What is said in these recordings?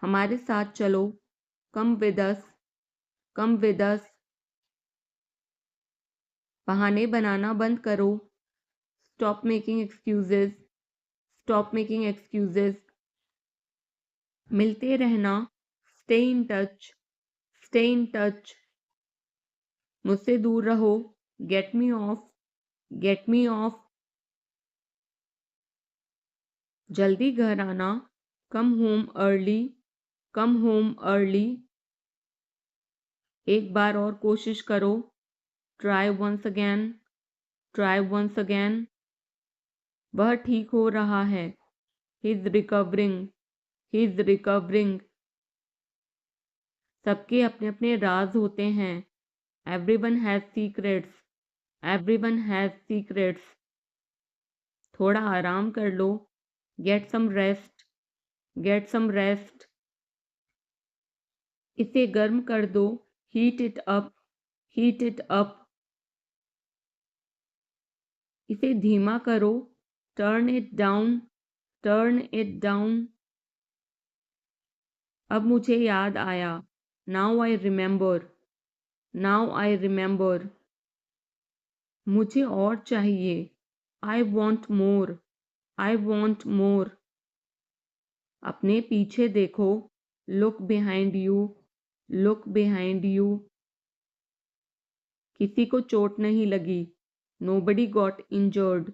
हमारे साथ चलो, come with us, come with us. बहाने बनाना बंद करो, stop making excuses, stop making excuses. मिलते रहना, stay in touch, stay in touch. मुझसे दूर रहो, get me off, get me off. जल्दी घर आना, come home early, come home early. एक बार और कोशिश करो, try once again, try once again. वह ठीक हो रहा है, he is recovering, he is recovering. सबके अपने अपने राज होते हैं, everyone has secrets, everyone has secrets. थोड़ा आराम कर लो, get some rest, get some rest. इसे गर्म कर दो, heat it up, heat it up. इसे धीमा करो, turn it down, turn it down. अब मुझे याद आया, now I remember, now I remember. मुझे और चाहिए, I want more, I want more. अपने पीछे देखो, look behind you, look behind you. किसी को चोट नहीं लगी, nobody got injured,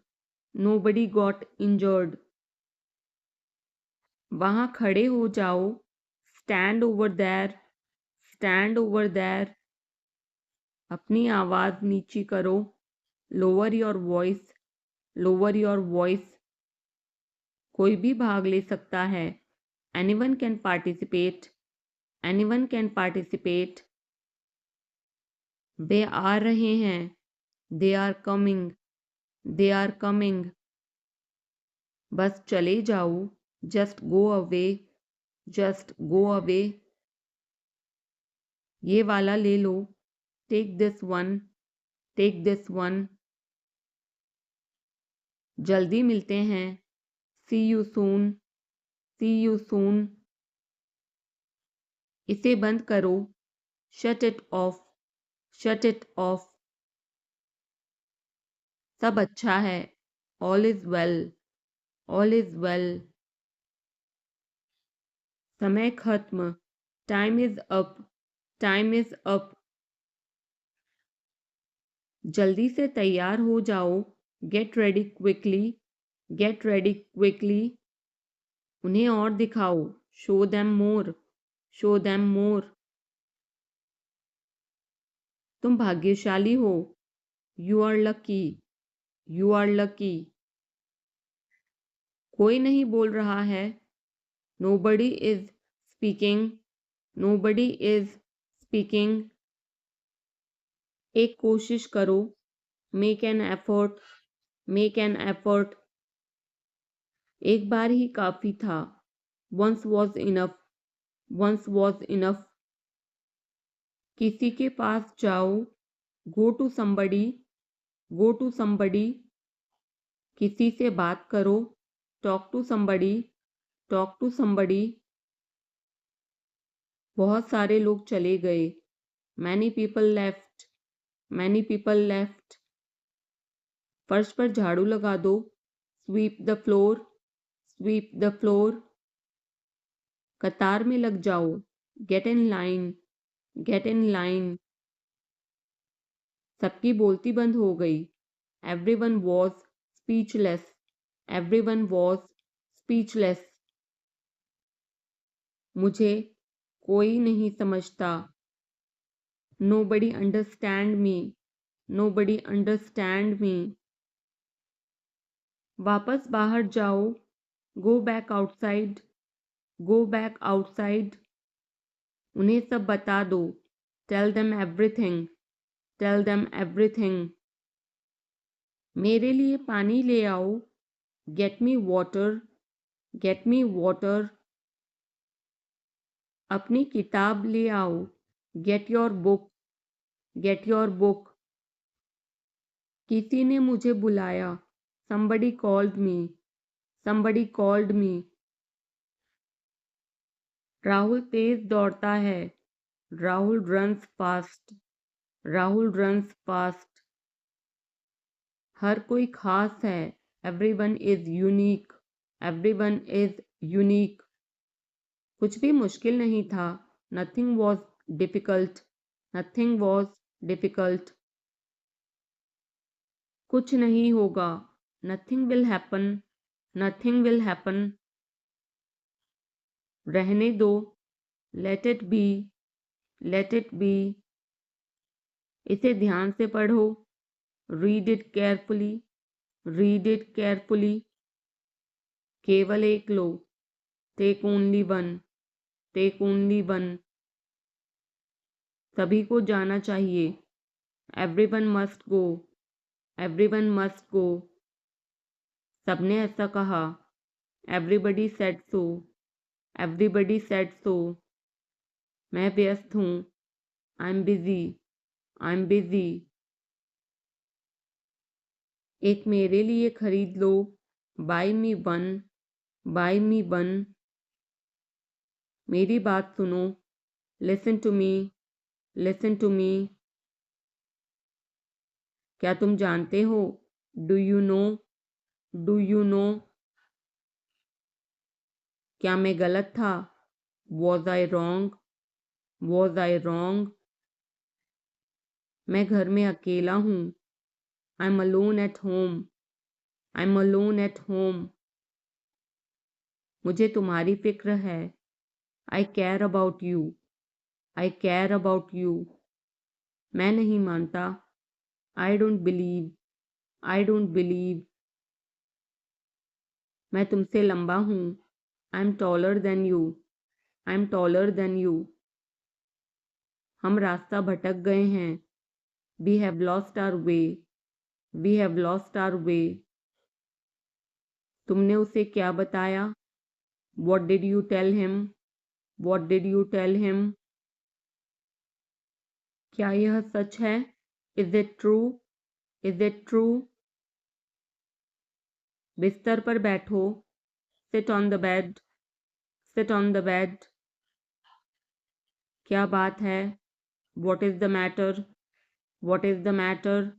nobody got injured. वहां खड़े हो जाओ, stand over there, stand over there. अपनी आवाज नीची करो, lower your voice, lower your voice. कोई भी भाग ले सकता है, anyone can participate, anyone can participate. वे आ रहे हैं, they are coming, they are coming. बस चले जाओ, just go away, just go away. ये वाला ले लो, take this one, take this one. जल्दी मिलते हैं, see you soon, C you soon. इसे बंद करो, shut it off, shut it off. सब अच्छा है, all is well, all is well. समय खत्म, time is up, time is up. जल्दी से तैयार हो जाओ, get ready quickly, get ready quickly. उन्हें और दिखाओ, show them more, show them more. तुम भाग्यशाली हो, you are lucky, you are lucky. कोई नहीं बोल रहा है, nobody is speaking, nobody is speaking. एक कोशिश करो, make an effort, make an effort. एक बार ही काफी था, once was enough, once was enough. किसी के पास जाओ, go to somebody, go to somebody. किसी से बात करो, talk to somebody, talk to somebody. बहुत सारे लोग चले गए, many people left, many people left. फर्श पर झाड़ू लगा दो, sweep the floor, sweep the floor. कतार में लग जाओ, get in line, get in line. सबकी बोलती बंद हो गई, everyone was speechless, everyone was speechless. मुझे कोई नहीं समझता, nobody understand me, nobody understand me. वापस बाहर जाओ, go back outside, go back outside. उन्हें सब बता दो, tell them everything, tell them everything. मेरे लिए पानी ले आओ, get me water, get me water. अपनी किताब ले आओ, get your book, get your book. किसी ने मुझे बुलाया, somebody called me, somebody called me। Rahul तेज दौड़ता है। Rahul runs fast. Rahul runs fast. हर कोई खास है। Everyone is unique. Everyone is unique. कुछ भी मुश्किल नहीं था। Nothing was difficult. Nothing was difficult. कुछ नहीं होगा। Nothing will happen. Nothing will happen. रहने दो। Let it be. Let it be. इसे ध्यान से पढ़ो। Read it carefully. Read it carefully. केवल एक लो। Take only one. Take only one. सभी को जाना चाहिए। Everyone must go. Everyone must go. सबने ऐसा कहा। Everybody said so. Everybody said so. मैं व्यस्त हूँ। I am busy. I am busy. एक मेरे लिए खरीद लो। Buy me one. Buy me one. मेरी बात सुनो। Listen to me. Listen to me. क्या तुम जानते हो? Do you know? Do you know? क्या मैं गलत था? Was I wrong? Was I wrong? मैं घर में अकेला हूँ। I am alone at home. I am alone at home. मुझे तुम्हारी फिक्र है। I care about you. I care about you. मैं नहीं मानता। I don't believe. I don't believe. मैं तुमसे लंबा हूँ। I am taller than you. I am taller than you. हम रास्ता भटक गए हैं। We have lost our way. We have lost our way. तुमने उसे क्या बताया? What did you tell him? What did you tell him? क्या यह सच है? Is it true? Is it true? बिस्तर पर बैठो। Sit on the bed. Sit on the bed. क्या बात है? What is the matter? What is the matter?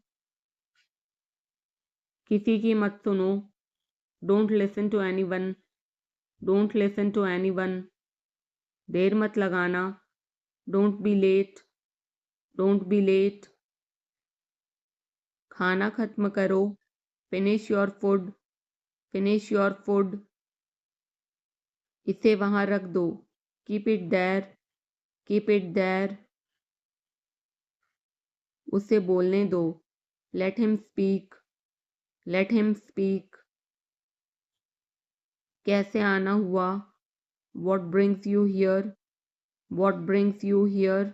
किसी की मत सुनो। Don't listen to anyone. Don't listen to anyone. देर मत लगाना। Don't be late. Don't be late. खाना खत्म करो। Finish your food. Finish your food. इसे वहां रख दो। Keep it there. Keep it there. उसे बोलने दो। Let him speak. Let him speak. कैसे आना हुआ? What brings you here? What brings you here?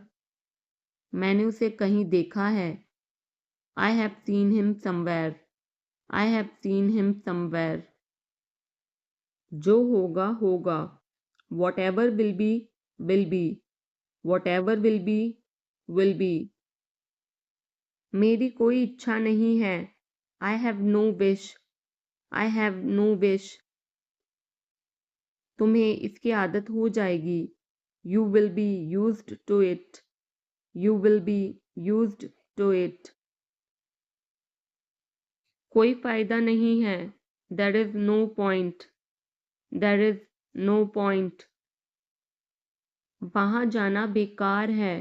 मैंने उसे कहीं देखा है। I have seen him somewhere. I have seen him somewhere. जो होगा होगा। Whatever will be will be. Whatever will be will be. मेरी कोई इच्छा नहीं है। I have no wish. I have no wish. तुम्हें इसकी आदत हो जाएगी। You will be used to it. You will be used to it. कोई फायदा नहीं है। There is no point. There is no point. वहां जाना बेकार है।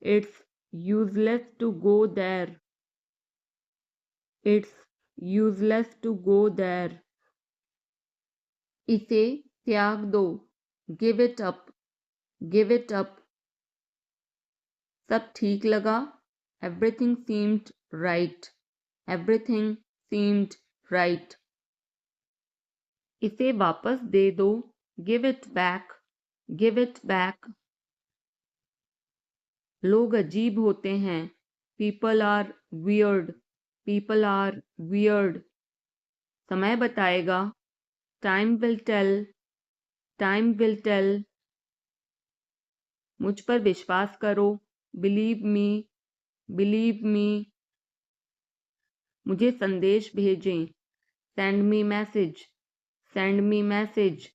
It's useless to go there. It's useless to go there. इसे त्याग दो। Give it up. Give it up. सब ठीक लगा। Everything seemed right. Everything seemed right. इसे वापस दे दो। Give it back. Give it back. लोग अजीब होते हैं। People are weird. People are weird. समय बताएगा। Time will tell. Time will tell. मुझ पर विश्वास करो। Believe me. Believe me. मुझे संदेश भेजें। Send me message. Send me message.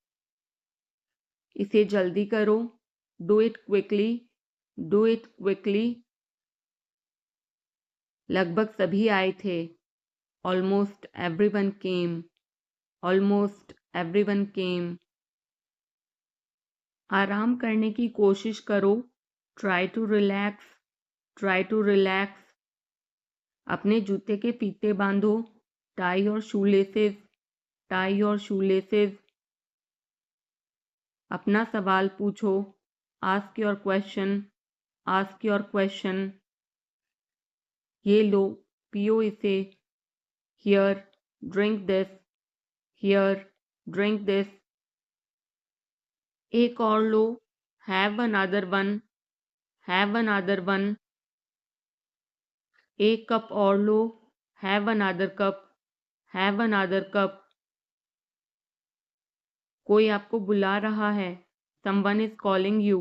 इसे जल्दी करो, do it quickly, do it quickly. लगभग सभी आए थे, almost everyone came, almost everyone came. आराम करने की कोशिश करो, try to relax, try to relax. अपने जूते के फीते बांधो, टाई और शूलेसेस, टाई और शूलेसेस। अपना सवाल पूछो, ask your question, ask your question. ये लो, पियो इसे, here, drink this, here, drink this. एक और लो, have another one, have another one. एक कप और लो, have another cup, have another cup. कोई आपको बुला रहा है, someone is calling you,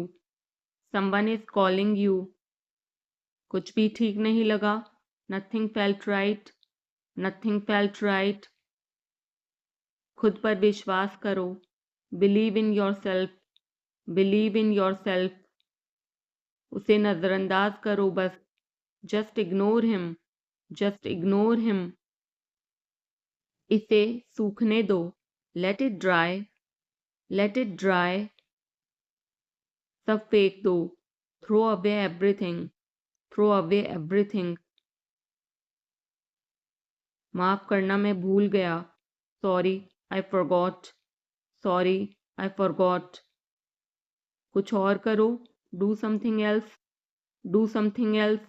someone is calling you. कुछ भी ठीक नहीं लगा, nothing felt right, nothing felt right. खुद पर विश्वास करो, believe in your self, believe in yourself. उसे नजरअंदाज करो बस, just ignore him, just ignore him. इसे सूखने दो, let it dry, let it dry. सब फेंक दो, throw away everything, throw away everything. माफ करना, मैं भूल गया, sorry I forgot, sorry I forgot. कुछ और करो, do something else, do something else.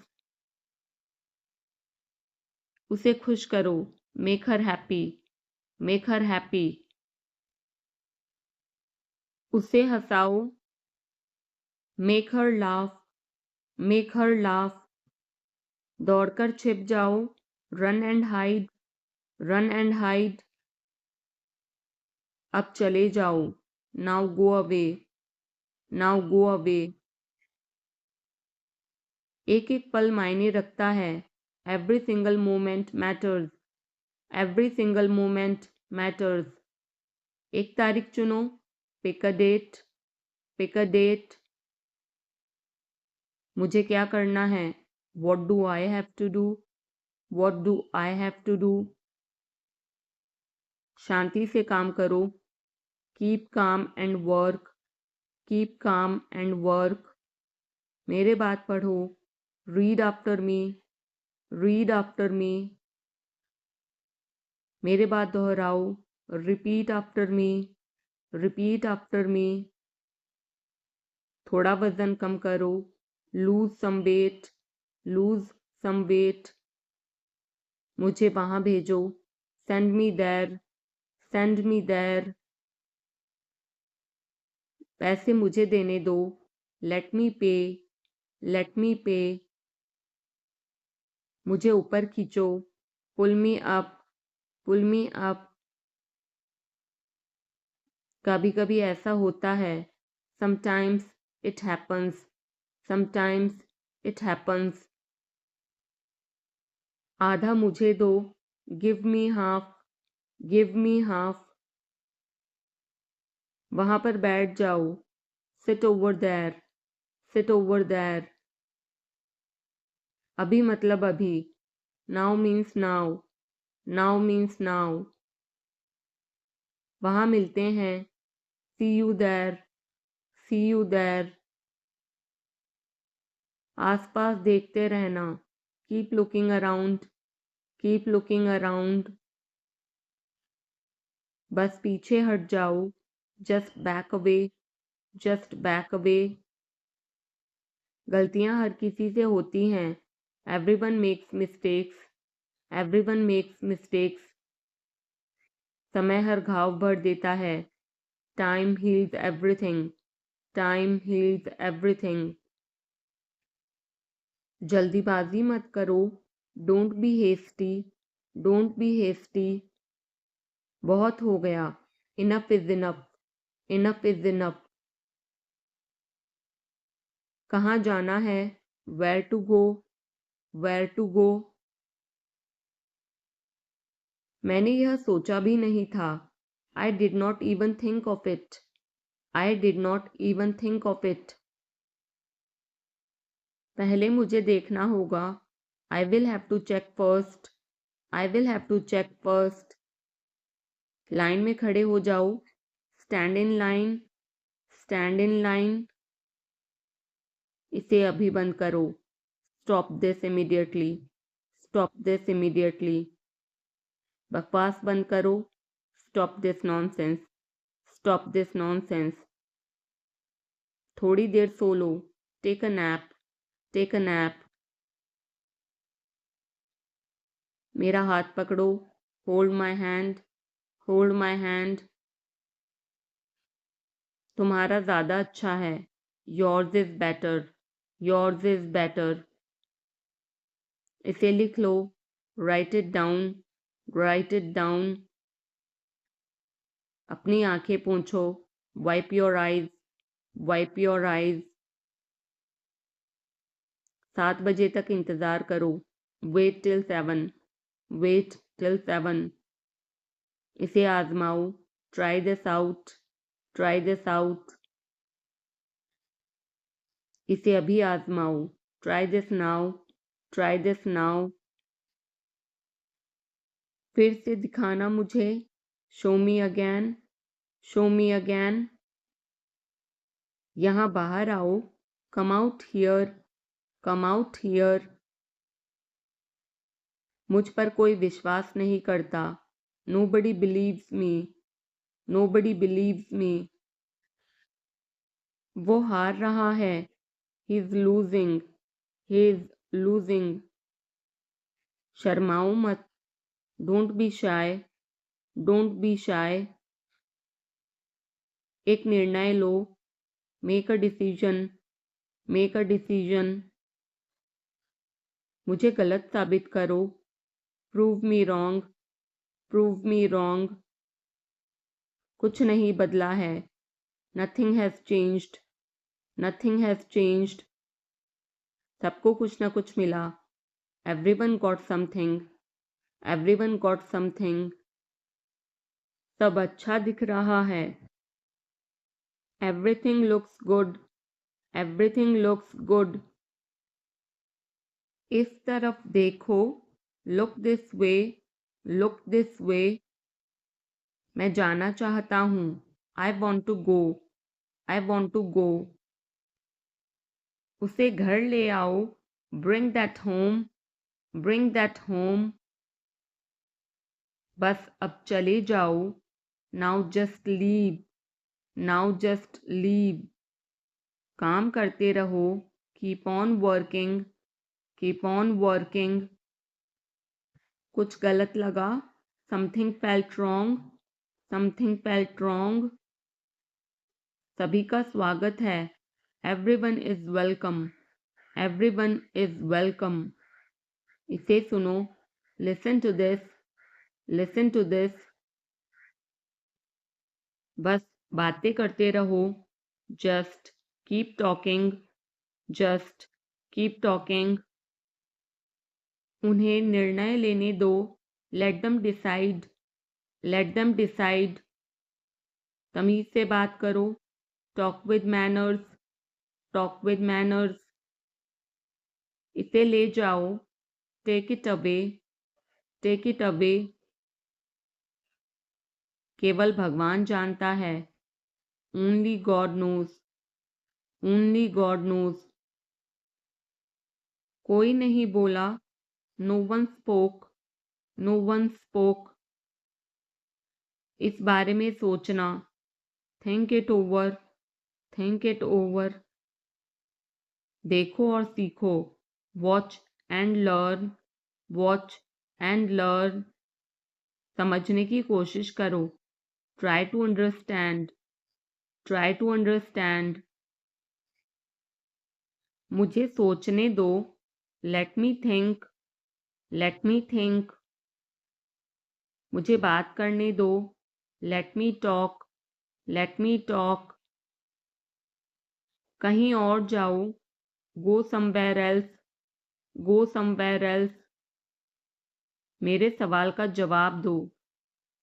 उसे खुश करो, make her happy, make her happy. उसे हंसाओ, make her laugh, make her laugh. दौड़कर छिप जाओ, run and hide, run and hide. अब चले जाओ, now go away, now go away. एक एक पल मायने रखता है, every single moment matters, every single moment matters. एक तारीख चुनो, pick a date, pick a date. मुझे क्या करना है, what do I have to do, what do I have to do. शांति से काम करो, keep calm and work, keep calm and work. मेरे बात पढ़ो, read after me, read after me. मेरे बात दोहराओ, repeat after me, repeat after me. थोड़ा वजन कम करो, lose some weight, lose some weight. मुझे वहां भेजो, send me there, send me there. पैसे मुझे देने दो, लेट मी पे, लेट मी पे। मुझे ऊपर खींचो, पुल मी अप, पुल मी अप। कभी कभी ऐसा होता है, sometimes it happens, sometimes it happens. आधा मुझे दो, give me half, give me half. वहां पर बैठ जाओ, sit over there, sit over there. अभी मतलब अभी, now means now, now means now. वहां मिलते हैं, see you there, see you there. आसपास देखते रहना, keep looking around, keep looking around. बस पीछे हट जाओ, just back away, just back away. गलतियां हर किसी से होती हैं, everyone makes mistakes, everyone makes mistakes. समय हर घाव भर देता है, time heals everything, time heals everything. जल्दीबाजी मत करो, don't be hasty, don't be hasty. बहुत हो गया, enough is enough, enough is enough. कहाँ जाना है, where to go, where to go. मैंने यह सोचा भी नहीं था, I did not even think of it, I did not even think of it. पहले मुझे देखना होगा. I will have to check first. I will have to check first. Line में खड़े हो जाओ. Stand in line. Stand in line. इसे अभी बंद करो. Stop this immediately. Stop this immediately. बकवास बंद करो. Stop this nonsense. Stop this nonsense. थोड़ी देर सो लो. Take a nap. Take a nap. मेरा हाथ पकड़ो. Hold my hand. Hold my hand. तुम्हारा ज़्यादा अच्छा है. Yours is better. Yours is better. इसे लिख लो. Write it down. Write it down. अपनी आंखें पोंछो. Wipe your eyes. Wipe your eyes. 7 बजे तक इंतज़ार करो. Wait till 7. Wait till 7. इसे आजमाओ. Try this out. Try this out. इसे अभी आजमाओ. Try this now. Try this now. फिर से दिखाना मुझे. Show me again. Show me again. यहाँ बाहर आओ. Come out here. Come out here. मुझ पर कोई विश्वास नहीं करता. Nobody believes me. Nobody believes me. वो हार रहा है. He is losing. He is losing. शर्माओ मत. Don't be shy. Don't be shy. एक निर्णय लो. Make a decision. Make a decision. मुझे गलत साबित करो. Prove me wrong. Prove me wrong. कुछ नहीं बदला है. Nothing has changed. Nothing has changed. सबको कुछ ना कुछ मिला. Everyone got something. Everyone got something. सब अच्छा दिख रहा है. Everything looks good. Everything looks good. इस तरफ देखो. Look this way. Look this way. मैं जाना चाहता हूँ. I want to go. I want to go. उसे घर ले आओ. Bring that home. Bring that home. बस अब चले जाओ. Now just leave. Now just leave. काम करते रहो. Keep on working. Keep on working. कुछ गलत लगा. Something felt wrong. Something felt wrong. सभी का स्वागत है. Everyone is welcome. Everyone is welcome. इसे सुनो. Listen to this. Listen to this. बस बातें करते रहो. Just keep talking. Just keep talking. उन्हें निर्णय लेने दो. Let them decide. Let them decide. तमीज से बात करो. Talk with manners. Talk with manners. इसे ले जाओ. Take it away. Take it away. केवल भगवान जानता है. Only God knows. Only God knows. कोई नहीं बोला. No one spoke. No one spoke. इस बारे में सोचना. Think it over. Think it over. देखो और सीखो. Watch and learn. Watch and learn. समझने की कोशिश करो. Try to understand. Try to understand. मुझे सोचने दो. Let me think. Let me think. मुझे बात करने दो. Let me talk. Let me talk. कहीं और जाओ. Go somewhere else. Go somewhere else. मेरे सवाल का जवाब दो.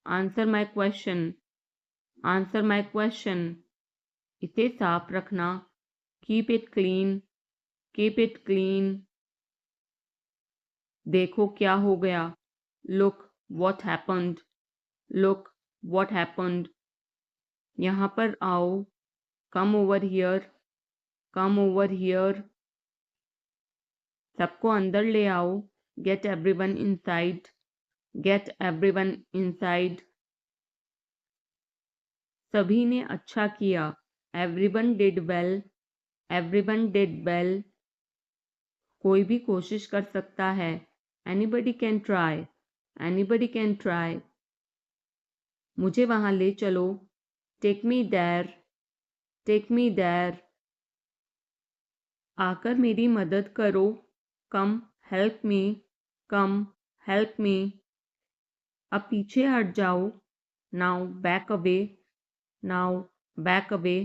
Answer my question. Answer my question. इसे साफ रखना, keep it clean, keep it clean. देखो क्या हो गया, look what happened, look what happened. यहाँ पर आओ, come over here, come over here. सबको अंदर ले आओ, get everyone inside, get everyone inside. सभी ने अच्छा किया, everyone did well, everyone did well. कोई भी कोशिश कर सकता है, anybody can try, anybody can try. मुझे वहां ले चलो, take me there, take me there. आकर मेरी मदद करो, कम हेल्प मी, कम हेल्प मी। अब पीछे हट जाओ, now back away, now back away.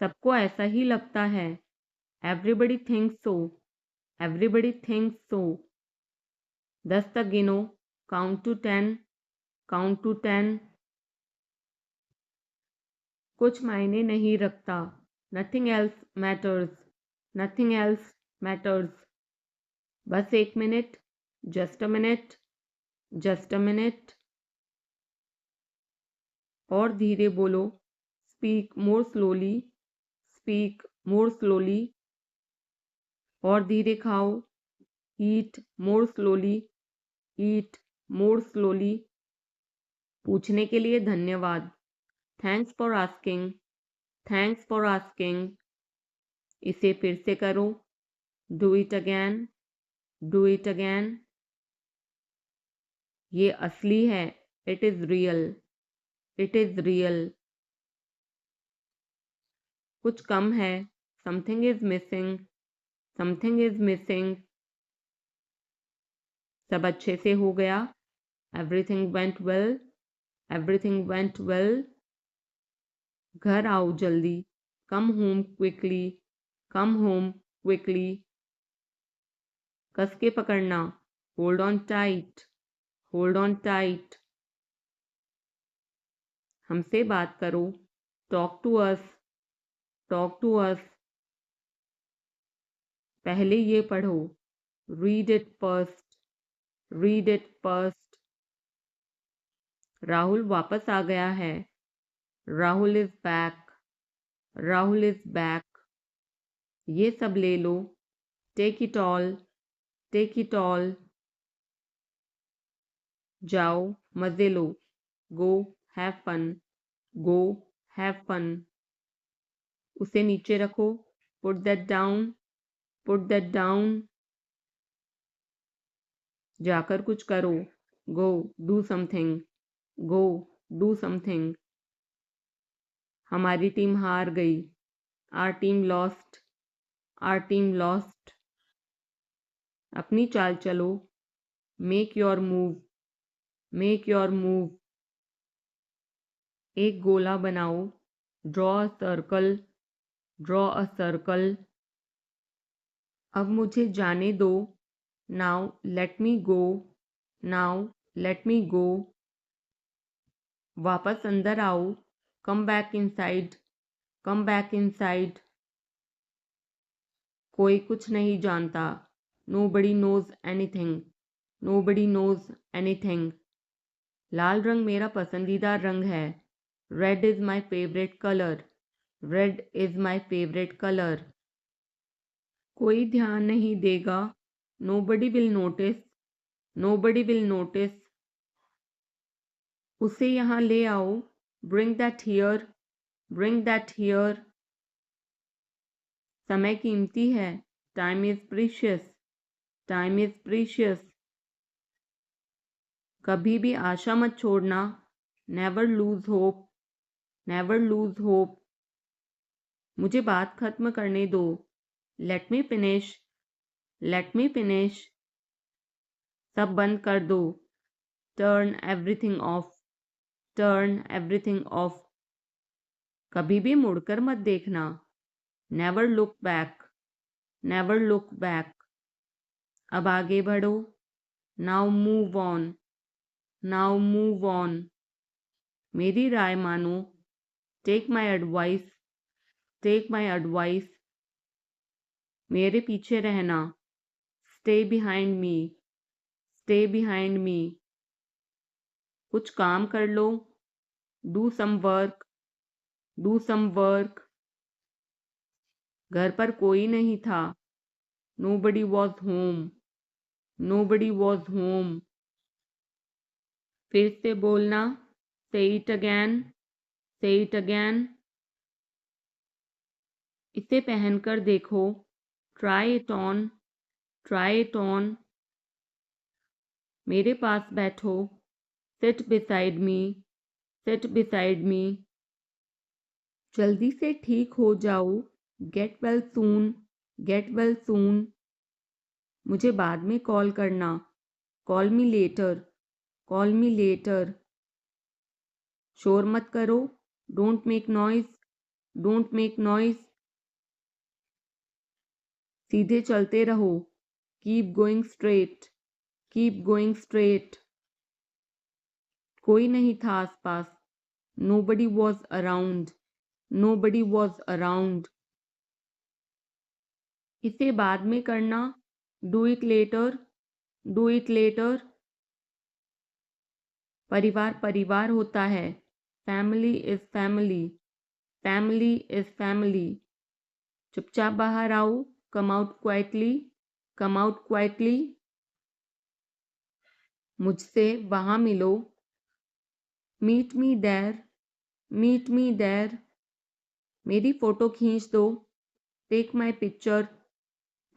सबको ऐसा ही लगता है, एवरीबडी थिंक्स सो, एवरीबडी थिंक्स सो। 10 तक गिनो, काउंट टू 10, काउंट टू 10। कुछ मायने नहीं रखता, nothing else matters, nothing else matters. बस 1 minute, just a minute, just a minute. और धीरे बोलो, speak more slowly, speak more slowly. और धीरे खाओ, ईट मोर स्लोली, ईट मोर स्लोली। पूछने के लिए धन्यवाद, thanks for asking, thanks for asking. इसे फिर से करो, do it again, do it again. ये असली है, it is real, it is real. कुछ कम है, something is missing, something is missing. सब अच्छे से हो गया, everything went well, everything went well. घर आओ जल्दी, come home quickly, come home quickly. कस के पकड़ना, hold on tight, hold on tight. हमसे बात करो, talk to us, talk to us. पहले ये पढ़ो, read it first, read it first. Rahul वापस आ गया है, Rahul is back, Rahul is back. ये सब ले लो, take it all, take it all. जाओ मजे लो, go have fun, go have fun. उसे नीचे रखो, put that down, put that down. जाकर कुछ करो, go do something, go do something. हमारी टीम हार गई, our team lost, are team lost. अपनी चाल चलो, make your move, make your move. एक गोला बनाओ, draw a circle, draw a circle. अब मुझे जाने दो, now let me go, now let me go. वापस अंदर आओ, come back inside, come back inside. कोई कुछ नहीं जानता, nobody knows anything, nobody knows anything. लाल रंग मेरा पसंदीदा रंग है, red is my favourite colour, red is my favourite colour. कोई ध्यान नहीं देगा, nobody will notice, nobody will notice. उसे यहाँ ले आओ, bring that here, bring that here. समय कीमती है, time is precious, time is precious. कभी भी आशा मत छोड़ना, never lose hope, never lose hope. मुझे बात खत्म करने दो, let me finish, let me finish. सब बंद कर दो, turn everything of, turn everything of. कभी भी मुड़कर मत देखना, never look back, never look back. अब आगे बढ़ो, now move on, now move on. मेरी राय मानो, take my advice, take my advice. मेरे पीछे रहना, stay behind me, stay behind me. कुछ काम कर लो, do some work, do some work. घर पर कोई नहीं था, nobody was home, nobody was home। फिर से बोलना, say it again, say it again। इसे पहनकर देखो, try it on, try it on। मेरे पास बैठो, sit beside me, sit beside me। जल्दी से ठीक हो जाओ, get well soon, get well soon। मुझे बाद में कॉल करना, call me later, call me later। शोर मत करो, don't make noise, don't make noise. सीधे चलते रहो, keep going straight, keep going straight. कोई नहीं था आसपास, nobody was around, nobody was around। इसे बाद में करना, do it later, do it later। परिवार परिवार होता है, family is family, family is family। चुपचाप बाहर आओ, come out quietly, come out quietly। मुझसे वहाँ मिलो, meet me there, meet me there। मेरी फ़ोटो खींच दो, take my picture,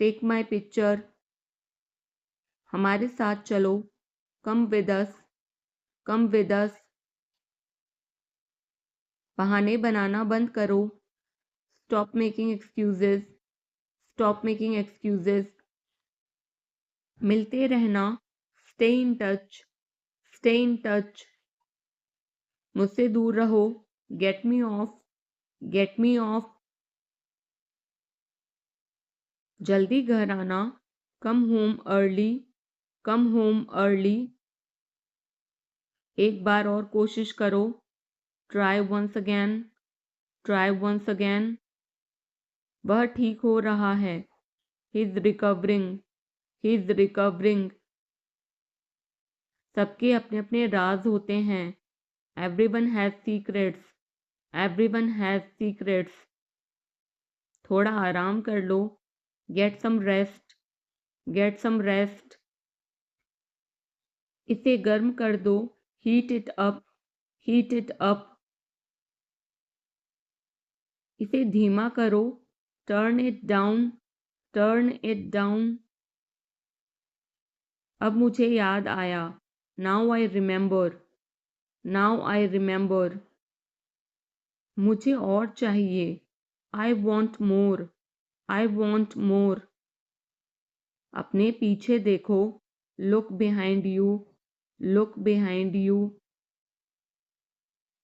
take my picture। हमारे साथ चलो, come with us, come with us। बहाने बनाना बंद करो, stop making excuses, stop making excuses। मिलते रहना, stay in touch, stay in touch। मुझसे दूर रहो, get me off, get me off। जल्दी घर आना, come home early, come home early। एक बार और कोशिश करो, try once again, try once again। वह ठीक हो रहा है, he's recovering, he's recovering। सबके अपने अपने राज होते हैं, everyone has secrets, everyone has secrets। थोड़ा आराम कर लो, get some rest, get some rest। इसे गर्म कर दो, heat it up, heat it up। इसे धीमा करो, turn it down, turn it down। अब मुझे याद आया, now I remember, now I remember। मुझे और चाहिए, I want more, I want more। अपने पीछे देखो, look behind you, look behind you।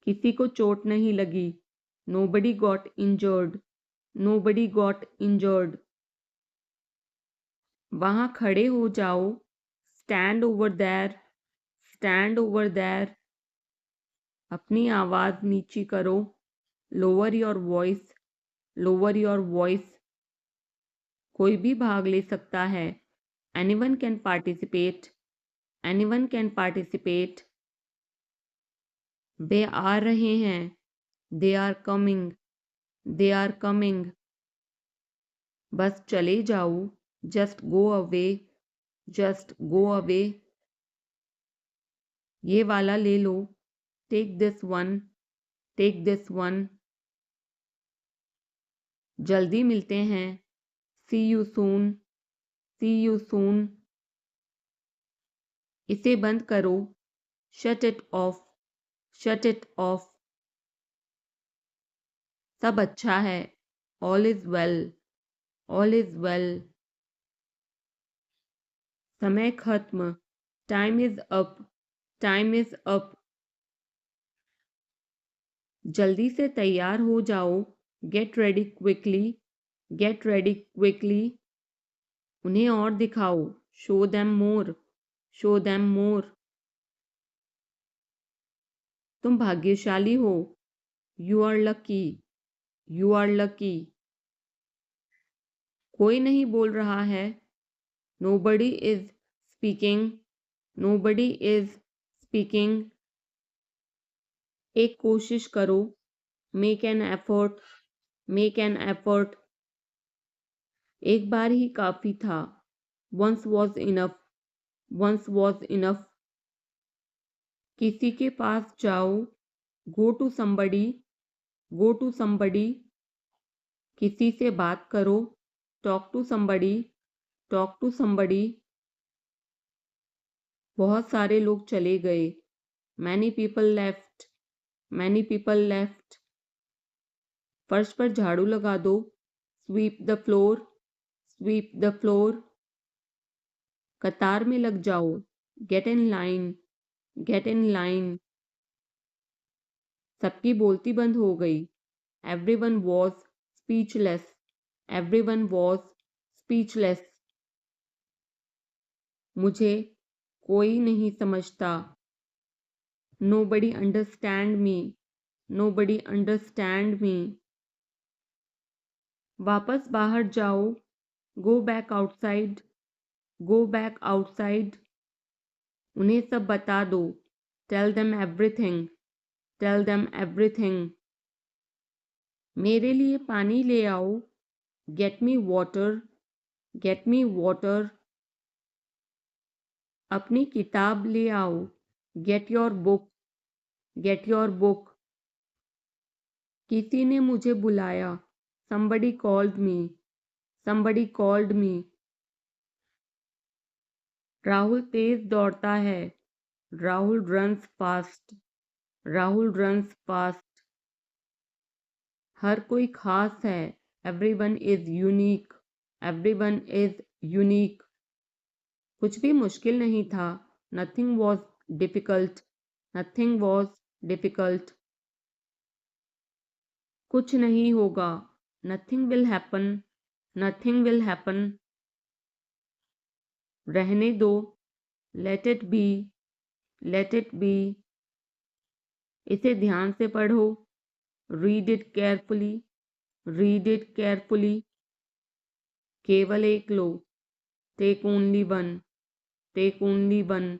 किसी को चोट नहीं लगी, nobody got injured, nobody got injured। वहाँ खड़े हो जाओ, stand over there, stand over there। अपनी आवाज़ नीची करो, lower your voice, lower your voice। कोई भी भाग ले सकता है, anyone can participate, anyone can participate। वे आ रहे हैं, they are coming, they are coming। बस चले जाओ, just go away, just go away। ये वाला ले लो, take this one, take this one। जल्दी मिलते हैं, see you soon, see you soon। इसे बंद करो, shut it off, shut it off। सब अच्छा है, all is well, all is well। समय खत्म, time is up, time is up। जल्दी से तैयार हो जाओ, get ready quickly, get ready quickly। उन्हें और दिखाओ, show them more, show them more। तुम भाग्यशाली हो, You are lucky. You are lucky. कोई नहीं बोल रहा है. Nobody is speaking. Nobody is speaking. एक कोशिश करो. Make an effort. Make an effort. एक बार ही काफी था. Once was enough. Once was enough. किसी के पास जाओ. Go to somebody. Go to somebody. किसी से बात करो. Talk to somebody. Talk to somebody. बहुत सारे लोग चले गए. Many people left. Many people left. फर्श पर झाड़ू लगा दो. Sweep the floor. Sweep the floor. कतार में लग जाओ. Get in line. Get in line. सबकी बोलती बंद हो गई. Everyone was speechless. Everyone was speechless. मुझे कोई नहीं समझता. Nobody understand me. Nobody understand me. वापस बाहर जाओ. Go back outside. Go back outside. उन्हें सब बता दो. Tell them everything. Tell them everything. मेरे लिए पानी ले आओ. Get me water. Get me water. अपनी किताब ले आओ. Get your book. Get your book. किसी ने मुझे बुलाया. Somebody called me. Somebody called me. Rahul तेज दौड़ता है. Rahul runs fast. Rahul runs fast. हर कोई खास है. Everyone is unique. Everyone is unique. कुछ भी मुश्किल नहीं था. Nothing was difficult. Nothing was difficult. कुछ नहीं होगा. Nothing will happen. Nothing will happen. रहने दो. Let it be. Let it be. इसे ध्यान से पढ़ो. Read it carefully. Read it carefully. केवल एक लो. Take only one. Take only one.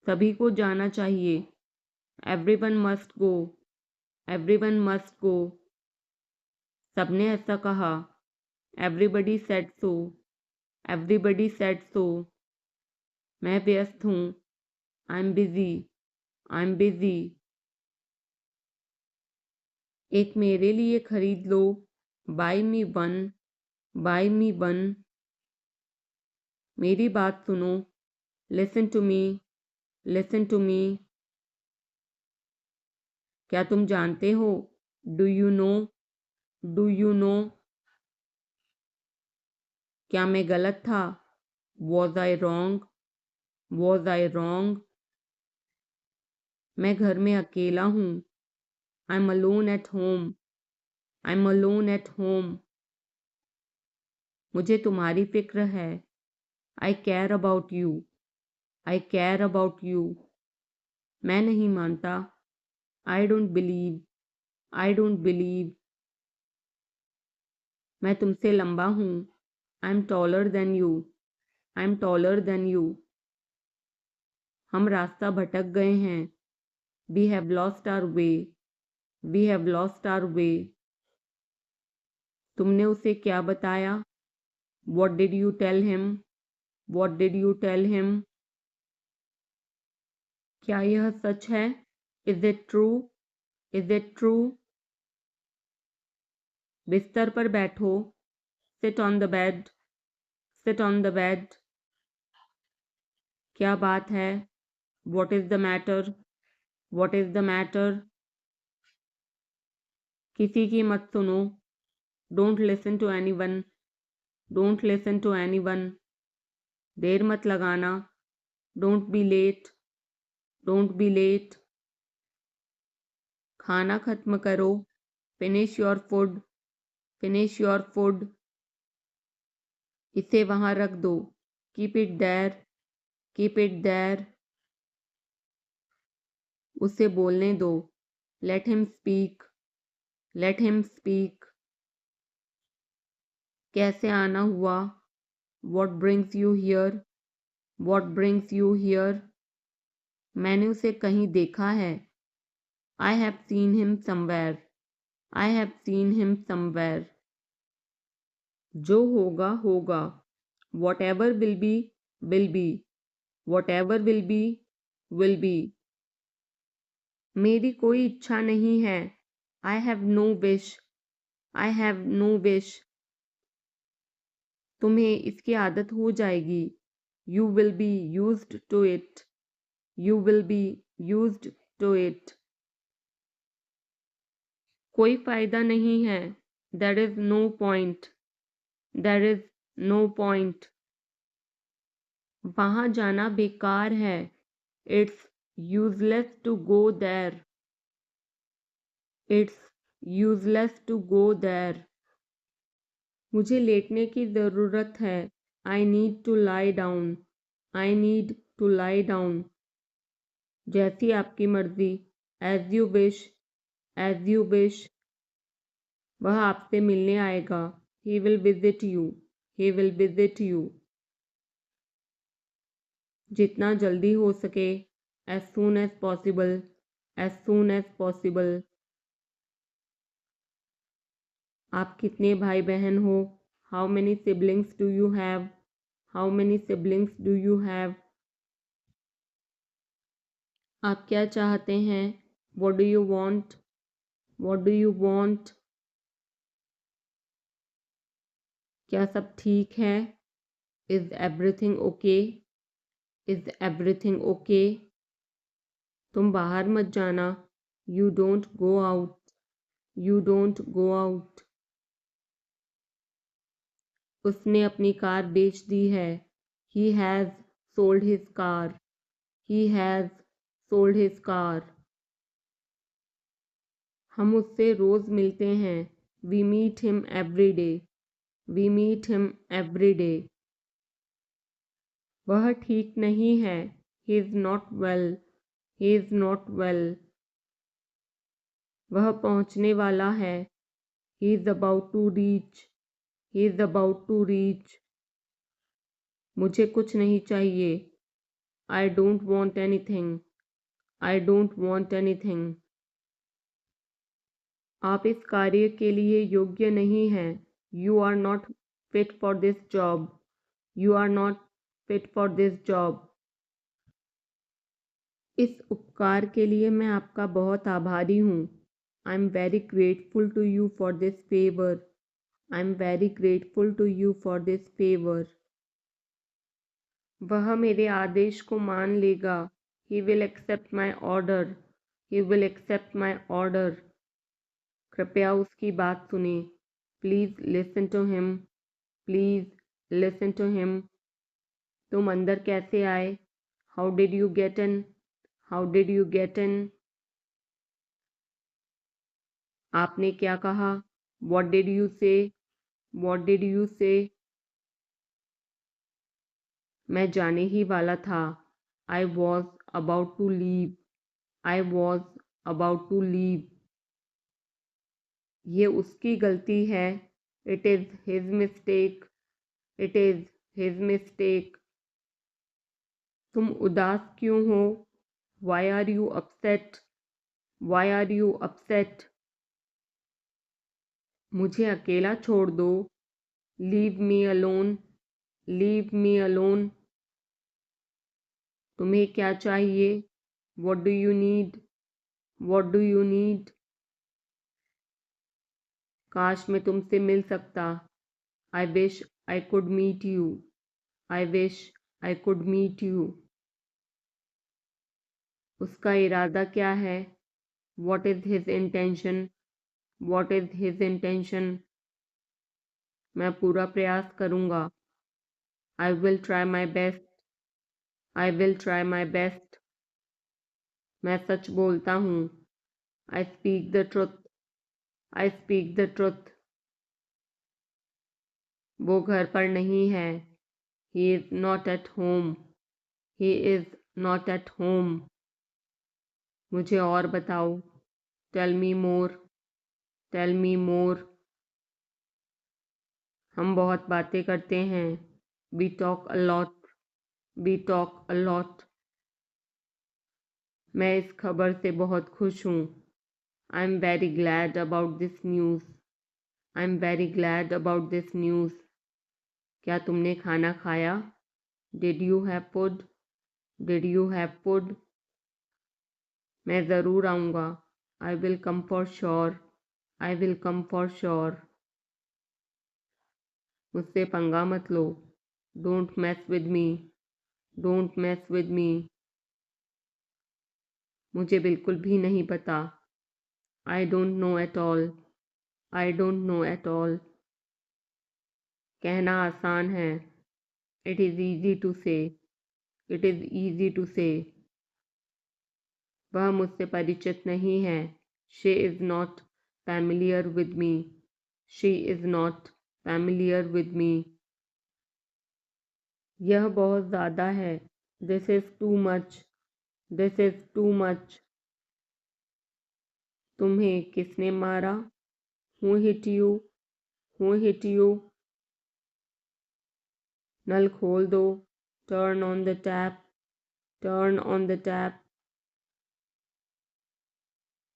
सभी को जाना चाहिए. Everyone must go. Everyone must go. सबने ऐसा कहा. Everybody said so. Everybody said so. मैं व्यस्त हूँ. I'm busy. I'm busy. एक मेरे लिए खरीद लो. Buy me one. Buy me one. मेरी बात सुनो. Listen to me. Listen to me. क्या तुम जानते हो? Do you know? Do you know? क्या मैं गलत था? Was I wrong? Was I wrong? मैं घर में अकेला हूँ. I'm alone at home. I'm alone at home. मुझे तुम्हारी फिक्र है. I care about you. I care about you. मैं नहीं मानता. I don't believe. I don't believe. मैं तुमसे लंबा हूँ. I'm taller than you. I'm taller than you. हम रास्ता भटक गए हैं. We have lost our way. We have lost our way. तुमने उसे क्या बताया? What did you tell him? What did you tell him? क्या यह सच है? Is it true? Is it true? बिस्तर पर बैठो. Sit on the bed. Sit on the bed. क्या बात है? What is the matter? What is the matter? किसी की मत सुनो. Don't listen to anyone. Don't listen to anyone. देर मत लगाना. Don't be late. Don't be late. खाना खत्म करो. Finish your food. Finish your food. इसे वहां रख दो. Keep it there. Keep it there. उसे बोलने दो. Let him speak. Let him speak. कैसे आना हुआ? What brings you here? What brings you here? मैंने उसे कहीं देखा है. I have seen him somewhere. I have seen him somewhere. जो होगा होगा. Whatever will be will be. Whatever will be will be. मेरी कोई इच्छा नहीं है. I have no wish. I have no wish. तुम्हें इसकी आदत हो जाएगी. You will be used to it. You will be used to it. कोई फायदा नहीं है. There is no point. There is no point. वहाँ जाना बेकार है. It's useless to go there. It's useless to go there. मुझे लेटने की ज़रूरत है. I need to lie down. I need to lie down. जैसी आपकी मर्जी. As you wish. As you wish. वह आपसे मिलने आएगा. He will visit you. He will visit you. जितना जल्दी हो सके. As soon as possible. As soon as possible. आप कितने भाई बहन हो? How many siblings do you have? How many siblings do you have? आप क्या चाहते हैं? What do you want? What do you want? क्या सब ठीक है? Is everything okay? Is everything okay? तुम बाहर मत जाना. You don't go out. You don't go out. उसने अपनी कार बेच दी है. He has sold his car. He has sold his car. हम उससे रोज़ मिलते हैं. We meet him every day. We meet him every day. वह ठीक नहीं है. He is not well. He is not well. वह पहुंचने वाला है. He is about to reach. He is about to reach. मुझे कुछ नहीं चाहिए. I don't want anything. I don't want anything. आप इस कार्य के लिए योग्य नहीं हैं. You are not fit for this job. You are not fit for this job. इस उपकार के लिए मैं आपका बहुत आभारी हूँ. I'm very grateful to you for this favor. I'm very grateful to you for this favor. वह मेरे आदेश को मान लेगा. He will accept my order. He will accept my order. कृपया उसकी बात सुने. Please listen to him. Please listen to him. तुम अंदर कैसे आए? How did you get in? How did you get in? आपने क्या कहा? What did you say? What did you say? मैं जाने ही वाला था. I was about to leave. I was about to leave. ये उसकी गलती है. It is his mistake. It is his mistake. तुम उदास क्यों हो? Why are you upset? Why are you upset? मुझे अकेला छोड़ दो. Leave me alone. Leave me alone. तुम्हें क्या चाहिए? What do you need? What do you need? काश मैं तुमसे मिल सकता. I wish I could meet you. I wish I could meet you. उसका इरादा क्या है? What is his intention? What is his intention? मैं पूरा प्रयास करूँगा. I will try my best. I will try my best. मैं सच बोलता हूँ. I speak the truth. I speak the truth. वो घर पर नहीं है. He is not at home. He is not at home. मुझे और बताओ. Tell me more, tell me more. हम बहुत बातें करते हैं, we talk a lot, we talk a lot. मैं इस खबर से बहुत खुश हूँ, I am very glad about this news, I am very glad about this news. क्या तुमने खाना खाया? Did you have food, did you have food. मैं ज़रूर आऊँगा, I will come for sure, I will come for sure. मुझसे पंगा मत लो, don't mess with me, don't mess with me. मुझे बिल्कुल भी नहीं पता, I don't know at all, I don't know at all. कहना आसान है, it is easy to say, it is easy to say. वह मुझसे परिचित नहीं है, she is not familiar with me, she is not familiar with me. यह बहुत ज़्यादा है, this is too much, this is too much. तुम्हें किसने मारा? Who hit you, who hit you. नल खोल दो, turn on the tap, turn on the tap.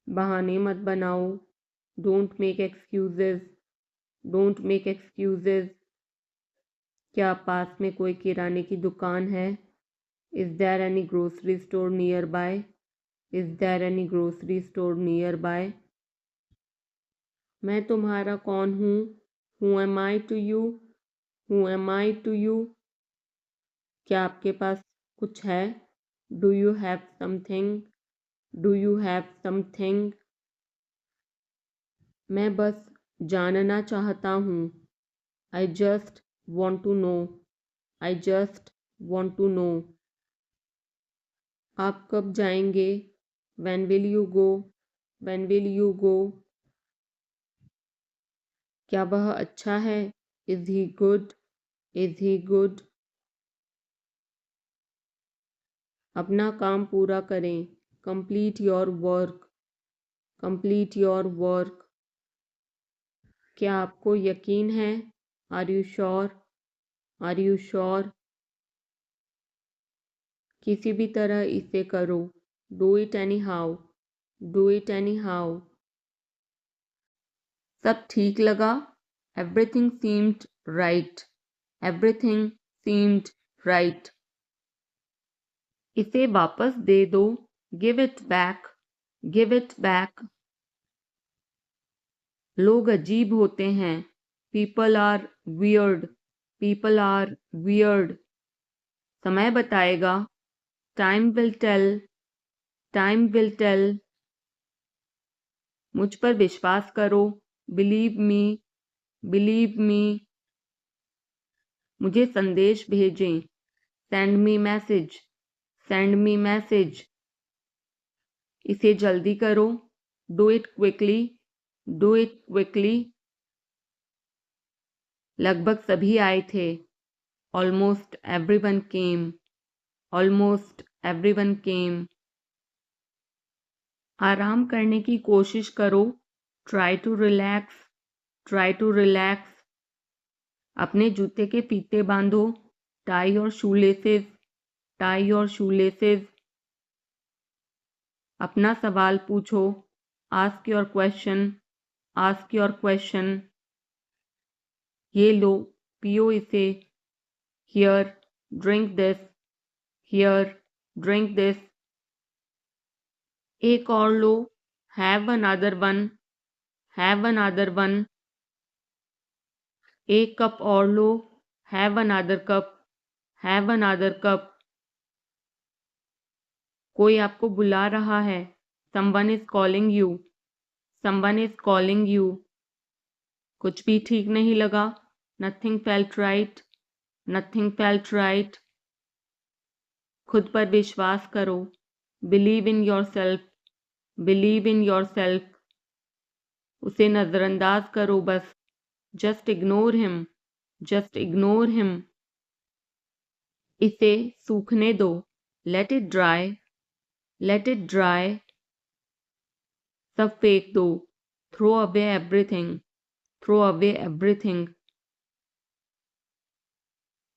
बहाने मत बनाओ, don't make excuses, don't make excuses. क्या पास में कोई किराने की दुकान है? Is there any grocery store nearby, is there any grocery store nearby. मैं तुम्हारा कौन हूँ? Who am I to you, who am I to you. क्या आपके पास कुछ है? Do you have something, do you have something. मैं बस जानना चाहता हूँ, I just want to know, I just want to know. आप कब जाएंगे? When will you go, when will you go. क्या वह अच्छा है? Is he good, is he good. अपना काम पूरा करें, complete your work, complete your work. क्या आपको यकीन है? Are you sure, are you sure. किसी भी तरह इसे करो, do it anyhow, do it anyhow. सब ठीक लगा? Everything seemed right, everything seemed right. इसे वापस दे दो, give it back, give it back. लोग अजीब होते हैं, people are weird, people are weird. समय बताएगा, time will tell, time will tell. मुझ पर विश्वास करो, बिलीव मी, बिलीव मी। मुझे संदेश भेजें, send me message, send me message. इसे जल्दी करो, do it quickly, do it quickly. लगभग सभी आए थे, almost everyone came, almost everyone came. आराम करने की कोशिश करो, try to relax, try to relax. अपने जूते के फीते बांधो, टाई और शूलेसेस, टाई और शूलेसेस। अपना सवाल पूछो, ask your question, ask your question. ये लो, पियो इसे, here drink this, here drink this. एक और लो, have another one, have another one. एक कप और लो, have another cup, have another cup. कोई आपको बुला रहा है, someone is calling you, someone is calling you. कुछ भी ठीक नहीं लगा, nothing felt right, nothing felt right. खुद पर विश्वास करो, believe in your self, believe in yourself. उसे नज़रअंदाज करो बस, just ignore him, just ignore him. इसे सूखने दो, let it dry, let it dry. सब फेंक दो, throw away everything, throw away everything.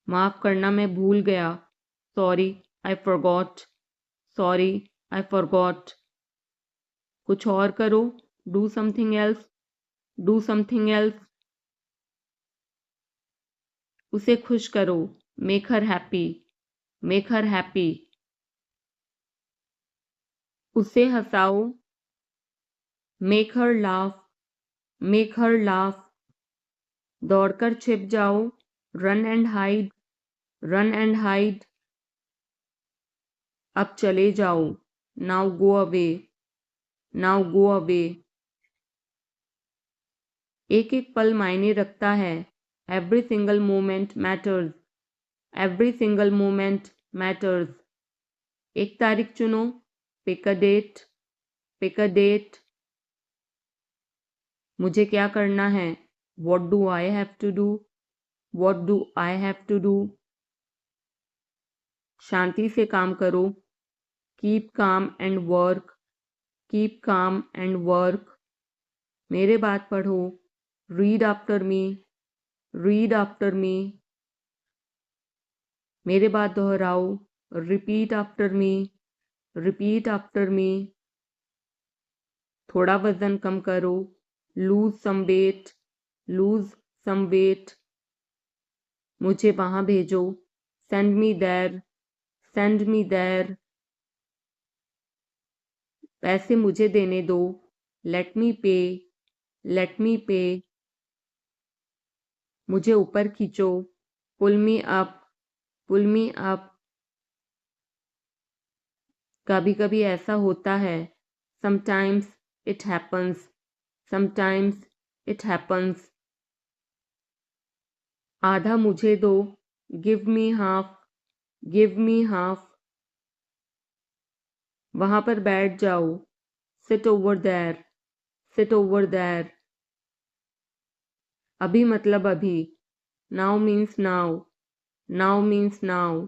माफ करना, मैं भूल गया, sorry I forgot, sorry I forgot. कुछ और करो, do something else, do something else. उसे खुश करो, make her happy, make her happy. उसे हंसाओ, make her laugh, make her laugh. दौड़कर छिप जाओ, run and hide, run and hide. अब चले जाओ, now go away, now go away. एक एक पल मायने रखता है, every single moment matters, every single moment matters. एक तारीख चुनो, pick a date, pick a date. मुझे क्या करना है, what do I have to do, what do I have to do. शांति से काम करो, keep calm and work, keep calm and work. मेरे बात पढ़ो, read after me, read after me. मेरे बात दोहराओ, repeat after me, repeat after me. थोड़ा वजन कम करो, lose some weight, lose some weight. मुझे वहां भेजो, send me there, send me there. पैसे मुझे देने दो, लेट मी पे, लेट मी पे। मुझे ऊपर खींचो, पुल मी अप, पुल मी अप। कभी कभी ऐसा होता है, sometimes it happens, sometimes it happens. आधा मुझे दो, give me half, give me half. वहां पर बैठ जाओ, sit over there, sit over there. अभी मतलब अभी, now means now, now means now.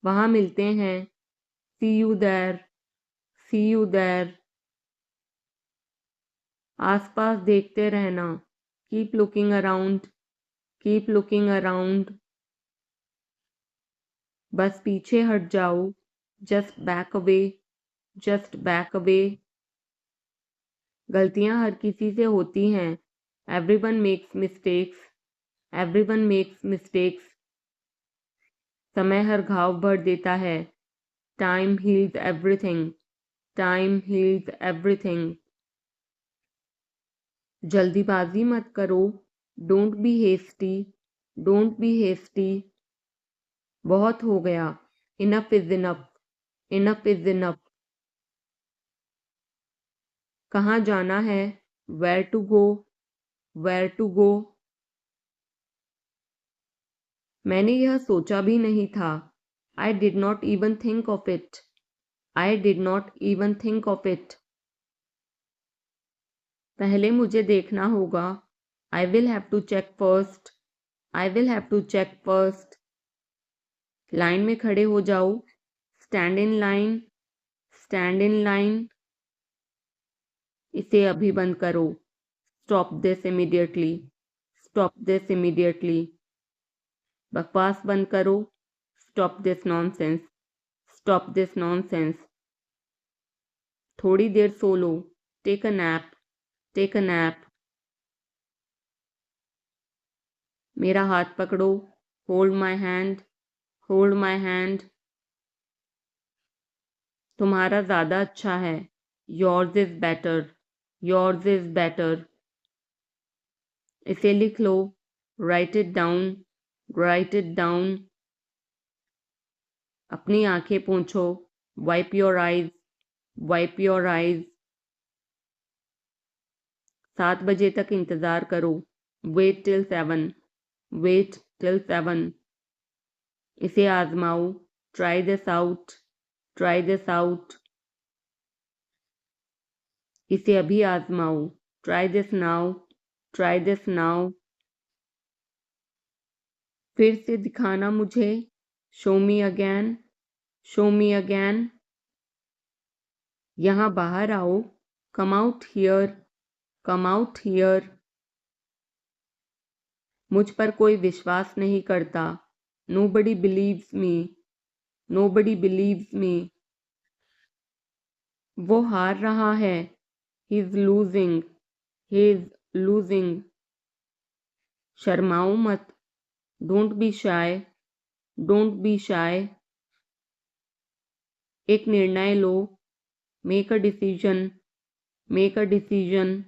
वहां मिलते हैं, see you there, see you there. आसपास देखते रहना, keep looking around, keep looking around. बस पीछे हट जाओ, just back away, just back away. गलतियां हर किसी से होती हैं, everyone makes mistakes, everyone makes mistakes. समय हर घाव भर देता है, time heals everything, time heals everything. जल्दीबाजी मत करो, don't be hasty, don't be hasty. बहुत हो गया, enough is enough, enough is enough. कहाँ जाना है, where to go, where to go. मैंने यह सोचा भी नहीं था, I did not even think of it, I did not even think of it. पहले मुझे देखना होगा, I will have to check first, I will have to check first. Line में खड़े हो जाओ, stand in line, stand in line. इसे अभी बंद करो, stop this immediately, stop this immediately. बकवास बंद करो, stop this nonsense, stop this nonsense. थोड़ी देर सो लो, take a nap, take a nap. मेरा हाथ पकड़ो, hold my hand, hold my hand. तुम्हारा ज़्यादा अच्छा है, yours is better, yours is better. इसे लिख लो, write it down, write it down. अपनी आंखें पोंछो, wipe your eyes, wipe your eyes. 7 बजे तक इंतज़ार करो, वेट टिल 7, वेट टिल 7। इसे आजमाओ, try this out, try this out. इसे अभी आजमाओ, try this now, try this now. फिर से दिखाना मुझे, show me again, show me again. यहाँ बाहर आओ, come out here, come out here. मुझ पर कोई विश्वास नहीं करता, nobody believes me, nobody believes me. वो हार रहा है, he is losing, he is losing. शर्माओ मत, don't be shy, don't be shy. एक निर्णय लो, make a decision, make a decision.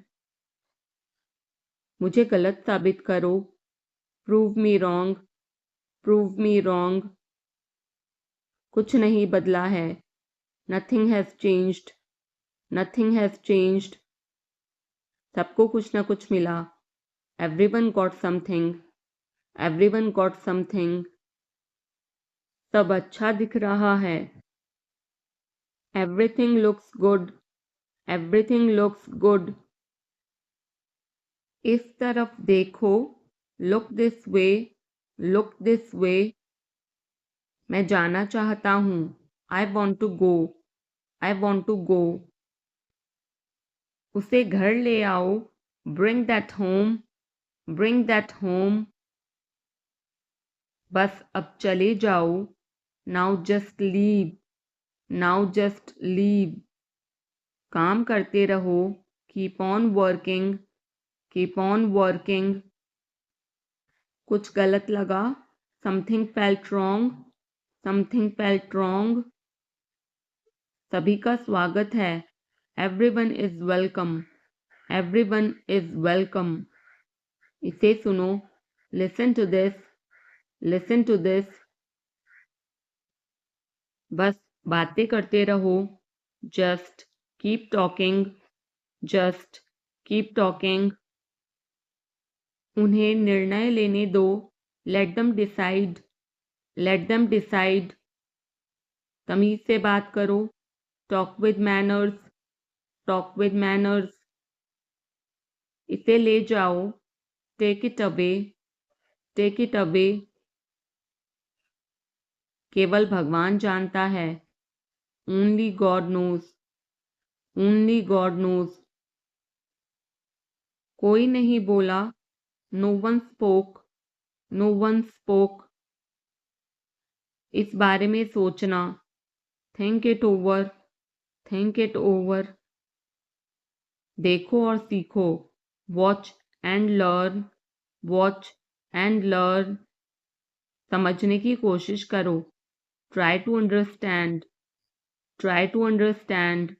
मुझे गलत साबित करो, prove me wrong, prove me wrong. कुछ नहीं बदला है, nothing has changed, nothing has changed. सबको कुछ ना कुछ मिला, everyone got something, everyone got something. सब अच्छा दिख रहा है, everything looks good, everything looks good. इस तरफ देखो, look this way, look this way. मैं जाना चाहता हूँ, I want to go, I want to गो। उसे घर ले आओ, bring that home, bring that home. बस अब चले जाओ, now just leave, now just leave. काम करते रहो, keep on working, keep on working. कुछ गलत लगा, something felt wrong, something felt wrong. सभी का स्वागत है, everyone is welcome, everyone is welcome. इसे सुनो, listen to this, listen to this. बस बातें करते रहो, just keep talking, just keep talking. उन्हें निर्णय लेने दो, let them decide, let them decide. तमीज से बात करो, talk with manners, talk with manners. इसे ले जाओ, take it away, take it away. केवल भगवान जानता है, only God knows, only God knows. कोई नहीं बोला, no one spoke, no one spoke. इस बारे में सोचना, think it over, think it over. देखो और सीखो, watch and learn, watch and learn. समझने की कोशिश करो, try to understand, try to understand.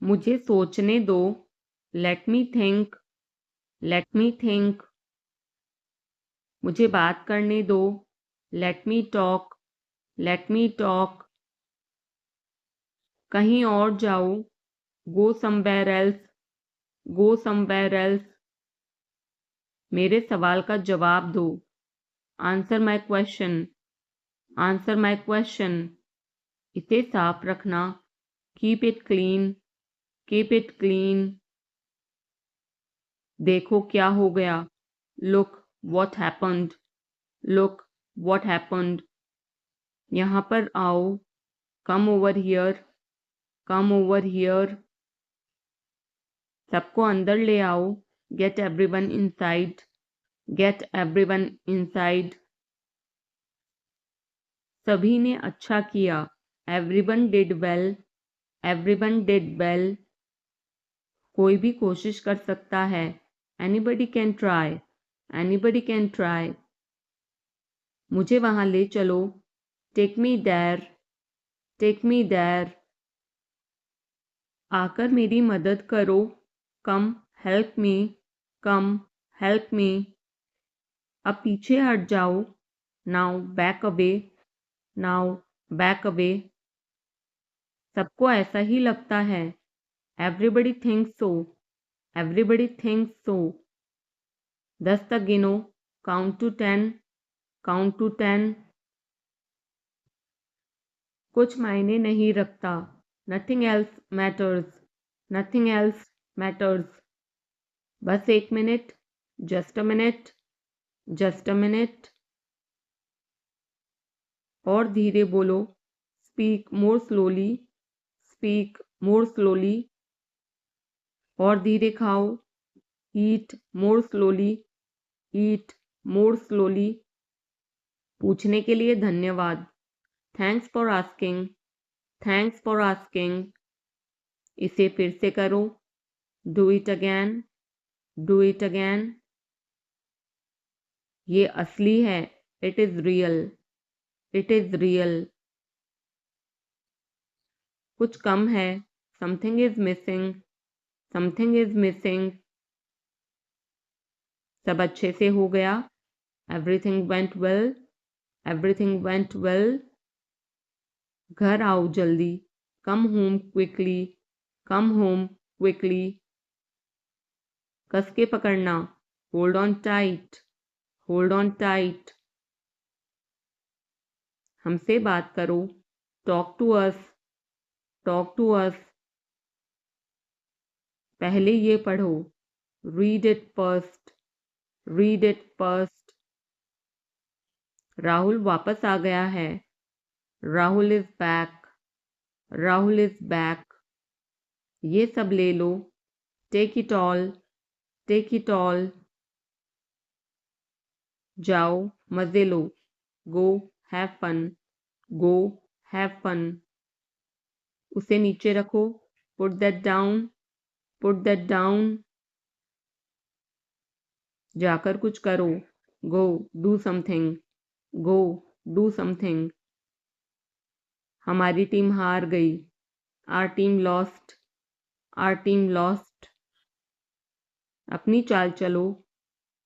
मुझे सोचने दो, let me think, let me think. मुझे बात करने दो, let me talk, let me talk. कहीं और जाओ, go somewhere else, go somewhere else. मेरे सवाल का जवाब दो, answer my question, answer my question. इसे साफ रखना, keep it clean, keep it clean. देखो क्या हो गया, look what happened, look what happened. यहाँ पर आओ, come over here, come over here. सबको अंदर ले आओ, get everyone inside, get everyone inside. सभी ने अच्छा किया, everyone did well, everyone did well. कोई भी कोशिश कर सकता है, anybody can try, anybody can try. मुझे वहां ले चलो, take me there, take me there. आकर मेरी मदद करो, कम हेल्प मी, कम हेल्प मी। अब पीछे हट जाओ, now back away, now back away. सबको ऐसा ही लगता है, एवरीबडी थिंक्स सो, एवरीबडी थिंक्स सो। 10 तक गिनो, काउंट टू 10, काउंट टू 10। कुछ मायने नहीं रखता, nothing else matters, nothing else matters. बस एक minute, just a minute, just a minute. और धीरे बोलो, speak more slowly, speak more slowly, और धीरे खाओ, ईट मोर स्लोली, ईट मोर स्लोली। पूछने के लिए धन्यवाद, thanks for asking, thanks for asking. इसे फिर से करो, do it again, do it again. ये असली है, it is real, it is real. कुछ कम है, something is missing, something is missing. सब अच्छे से हो गया, everything went well, everything went well. घर आओ जल्दी, come home quickly, come home quickly. कस के पकड़ना, hold on tight, hold on tight. हमसे बात करो, talk to us, talk to us. पहले ये पढ़ो, read it first, read it first. Rahul वापस आ गया है, Rahul is back, Rahul is back. ये सब ले लो, take it all, take it all. जाओ मजे लो, go have fun, go have fun. उसे नीचे रखो, put that down, put that down. जाकर कुछ करो, go do something, go do something. हमारी टीम हार गई, our team lost, are team lost. अपनी चाल चलो,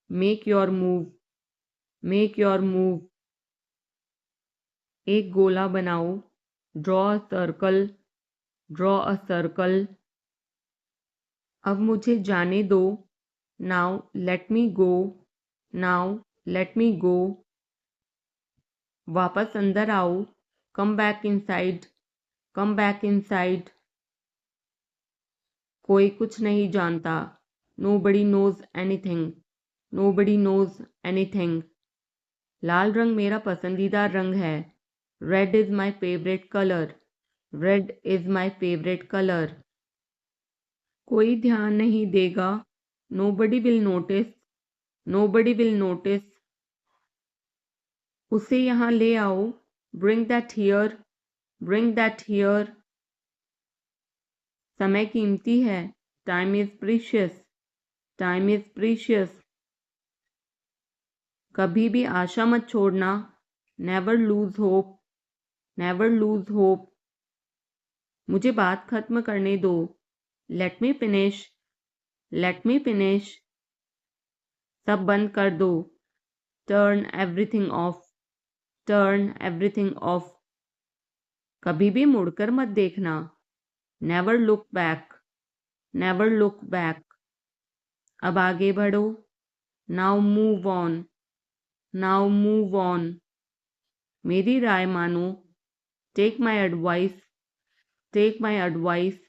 make your move, make your move. एक गोला बनाओ, draw a circle, draw a circle. अब मुझे जाने दो, now let me go, now let me go. वापस अंदर आओ, come back inside, come back inside. कोई कुछ नहीं जानता, nobody knows anything, nobody knows anything. लाल रंग मेरा पसंदीदा रंग है, red is my favourite colour, red is my favourite colour. कोई ध्यान नहीं देगा, nobody will notice, nobody will notice. उसे यहाँ ले आओ, bring that here, bring that here. समय कीमती है, time is precious, time is precious. कभी भी आशा मत छोड़ना, never lose hope, never lose hope. मुझे बात खत्म करने दो, let me finish, let me finish. सब बंद कर दो, turn everything of, turn everything of. कभी भी मुड़कर मत देखना, never look back, never look back. अब आगे बढ़ो, now move on, now move on. मेरी राय मानो, take my advice, take my advice.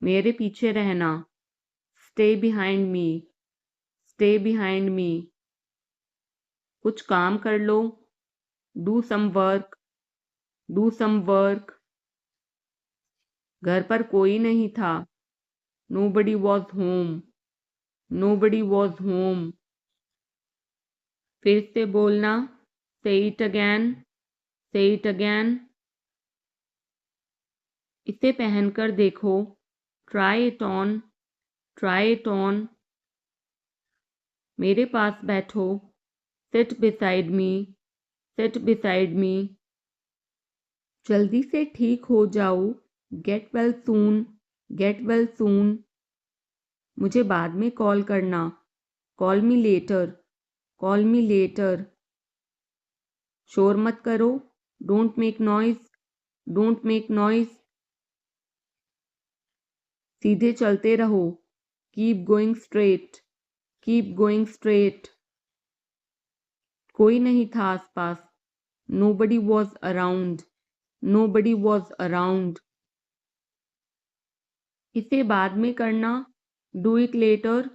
मेरे पीछे रहना, stay behind me, stay behind me. कुछ काम कर लो, do some work, do some work. घर पर कोई नहीं था, nobody was home, nobody was home. फिर से बोलना, say it again, say it again. इसे पहनकर देखो, try it on, try it on. मेरे पास बैठो, seat beside me, seat beside me. जल्दी से ठीक हो जाओ, get well soon, get well soon. मुझे बाद में कॉल करना, call me later, call me later. शोर मत करो, don't make noise, don't make noise. सीधे चलते रहो, keep going straight, keep going straight. कोई नहीं था आसपास, nobody was around, nobody was around. इसे बाद में करना, do it later,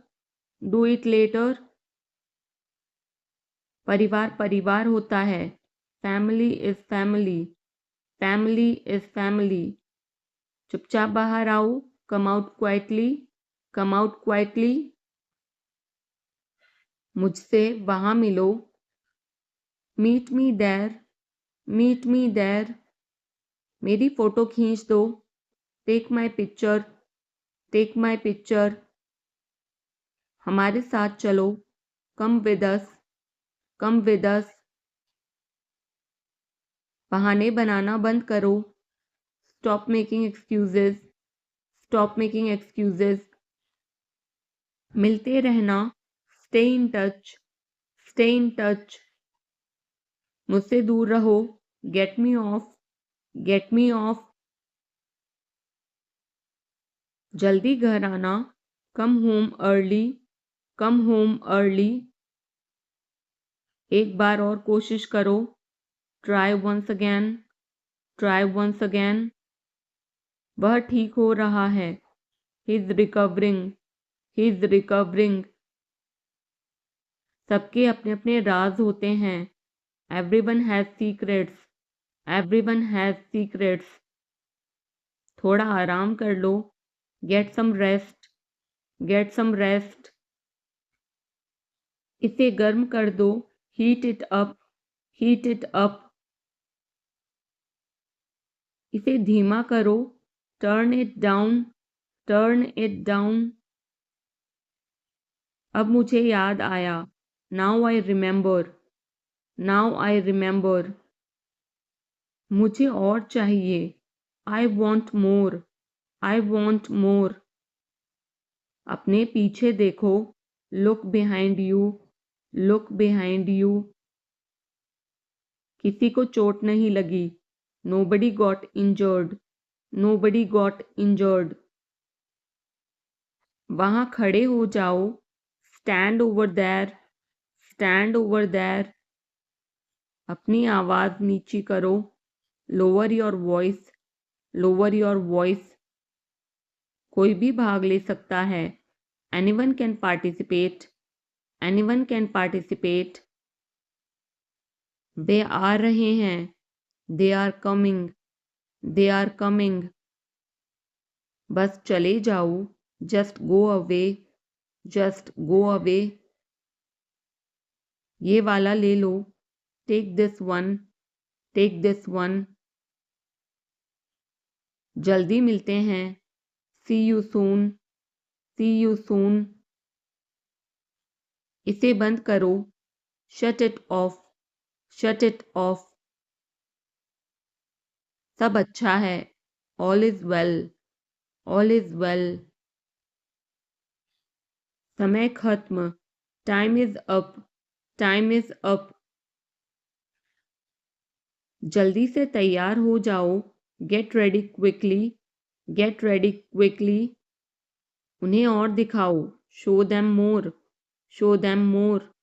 do it later. परिवार परिवार होता है, family is family, family is family. चुपचाप बाहर आओ, come out quietly, come out quietly. मुझसे वहाँ मिलो, meet me there, meet me there. मेरी फ़ोटो खींच दो, take my picture, take my picture. हमारे साथ चलो, come with us, come with us. बहाने बनाना बंद करो, stop making excuses, stop making excuses. मिलते रहना, stay in touch, stay in touch. मुझसे दूर रहो, get me off, get me off. जल्दी घर आना, come home early, come home early. एक बार और कोशिश करो, try once again, try once again. वह ठीक हो रहा है, he is recovering, he is recovering. सबके अपने अपने राज होते हैं, everyone has secrets, everyone has secrets. थोड़ा आराम कर लो, get some rest, get some rest. इसे गर्म कर दो, heat it up, heat it up. इसे धीमा करो, turn it down, turn it down. अब मुझे याद आया, now I remember, now I remember. मुझे और चाहिए, I want more, I want more. अपने पीछे देखो, look behind you, look behind you. किसी को चोट नहीं लगी, nobody got injured, nobody got injured. वहाँ खड़े हो जाओ, stand over there, stand over there. अपनी आवाज़ नीची करो, lower your voice, lower your voice. कोई भी भाग ले सकता है, anyone can participate, anyone can participate. वे आ रहे हैं, they are coming, they are coming. बस चले जाओ, just go away, just go away. ये वाला ले लो, take this one, take this one. जल्दी मिलते हैं, see you soon, C you soon. इसे बंद करो, shut it off, shut it off. सब अच्छा है, all is well, all is well. समय खत्म, time is up, time is up. जल्दी से तैयार हो जाओ, get ready quickly, get ready quickly. उन्हें और दिखाओ, show them more, show them more.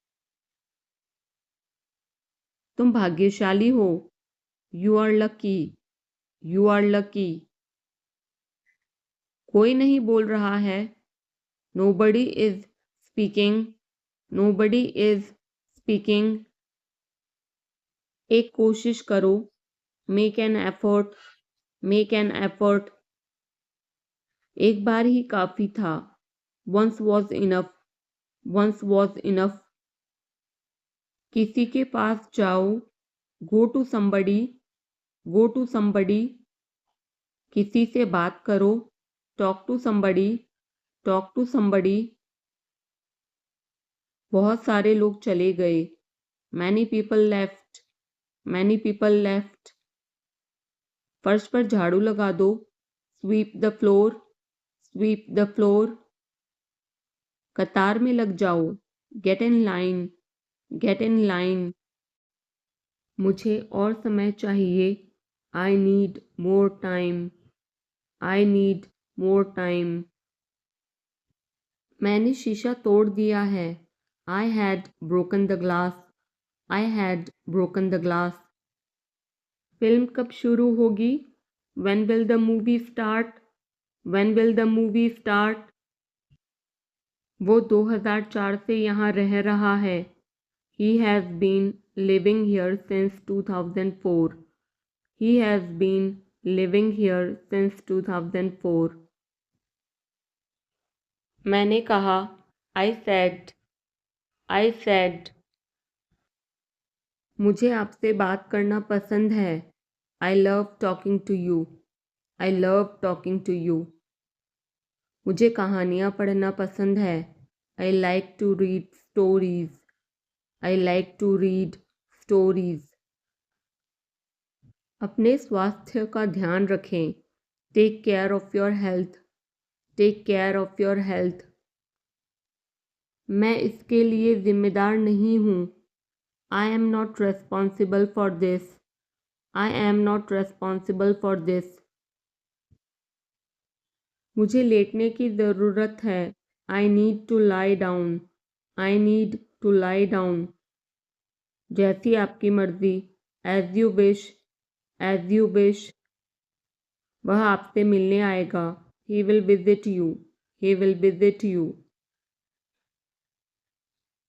तुम भाग्यशाली हो, you are lucky, you are lucky. कोई नहीं बोल रहा है, nobody is speaking, nobody is speaking. एक कोशिश करो, make an effort, make an effort. एक बार ही काफ़ी था, once was enough, once was enough. किसी के पास जाओ, go to somebody, go to somebody. किसी से बात करो, talk to somebody, talk to somebody. बहुत सारे लोग चले गए, many people left, many people left. फर्श पर झाड़ू लगा दो, sweep the floor, sweep the floor. कतार में लग जाओ, get in line, get in line. मुझे और समय चाहिए, I need more time, I need more time. मैंने शीशा तोड़ दिया है, I had broken the glass, I had broken the glass. Film कब शुरू होगी, when will the movie start, when will the movie start. वो 2004 से यहाँ रह रहा है, he has been living here since 2004, he has been living here since 2004. मैंने कहा, I said, मुझे आपसे बात करना पसंद है, I love talking to you. मुझे कहानियाँ पढ़ना पसंद है, I like to read stories. अपने स्वास्थ्य का ध्यान रखें, take care of your health. मैं इसके लिए जिम्मेदार नहीं हूँ, I am not responsible for this. मुझे लेटने की ज़रूरत है, I need to lie down. जैसी आपकी मर्ज़ी, as you wish. वह आपसे मिलने आएगा, he will visit you.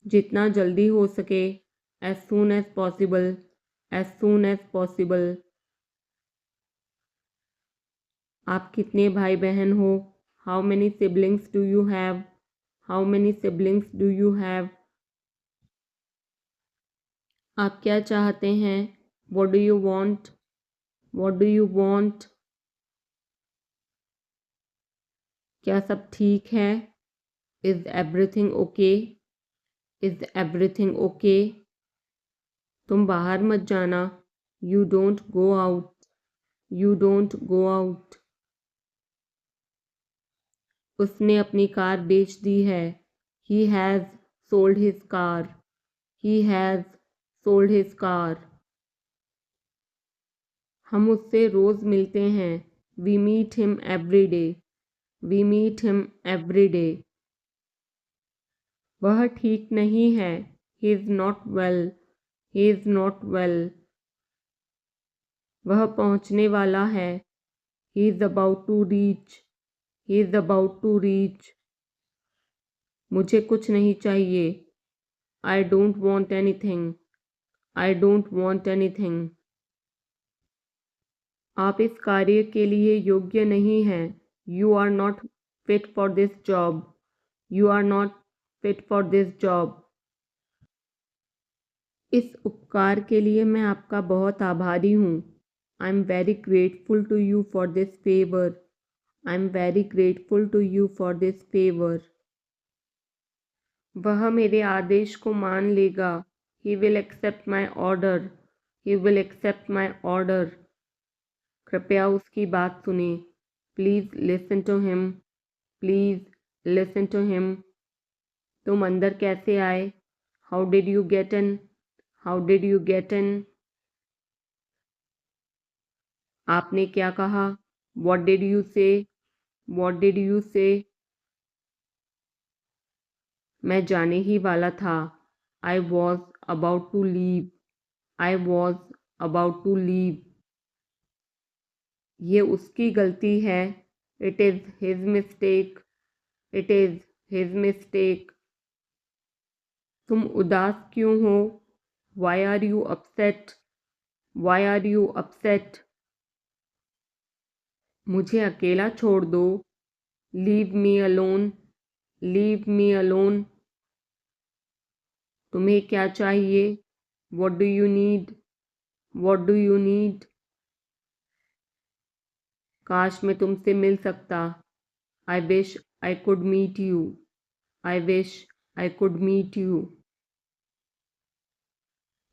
जितना जल्दी हो सके, as soon as possible. आप कितने भाई बहन हो, how many siblings do you have? आप क्या चाहते हैं, what do you want? क्या सब ठीक है, is everything okay? तुम बाहर मत जाना, you don't go out. उसने अपनी कार बेच दी है, he has sold his car. हम उससे रोज़ मिलते हैं, we meet him every day. वह ठीक नहीं है, he is not well. वह पहुंचने वाला है, he is about to reach. मुझे कुछ नहीं चाहिए, I don't want anything. आप इस कार्य के लिए योग्य नहीं हैं, you are not fit for this job. इस उपकार के लिए मैं आपका बहुत आभारी हूँ, I am very grateful to you for this favor. वह मेरे आदेश को मान लेगा, he will accept my order. कृपया उसकी बात सुने, please listen to him. तुम अंदर कैसे आए, how did you get in? आपने क्या कहा, what did you say? मैं जाने ही वाला था, I was about to leave. ये उसकी गलती है, it is his mistake. तुम उदास क्यों हो, why are you upset? मुझे अकेला छोड़ दो, leave me alone. तुम्हें क्या चाहिए, what do you need? काश मैं तुमसे मिल सकता, I wish I could meet you.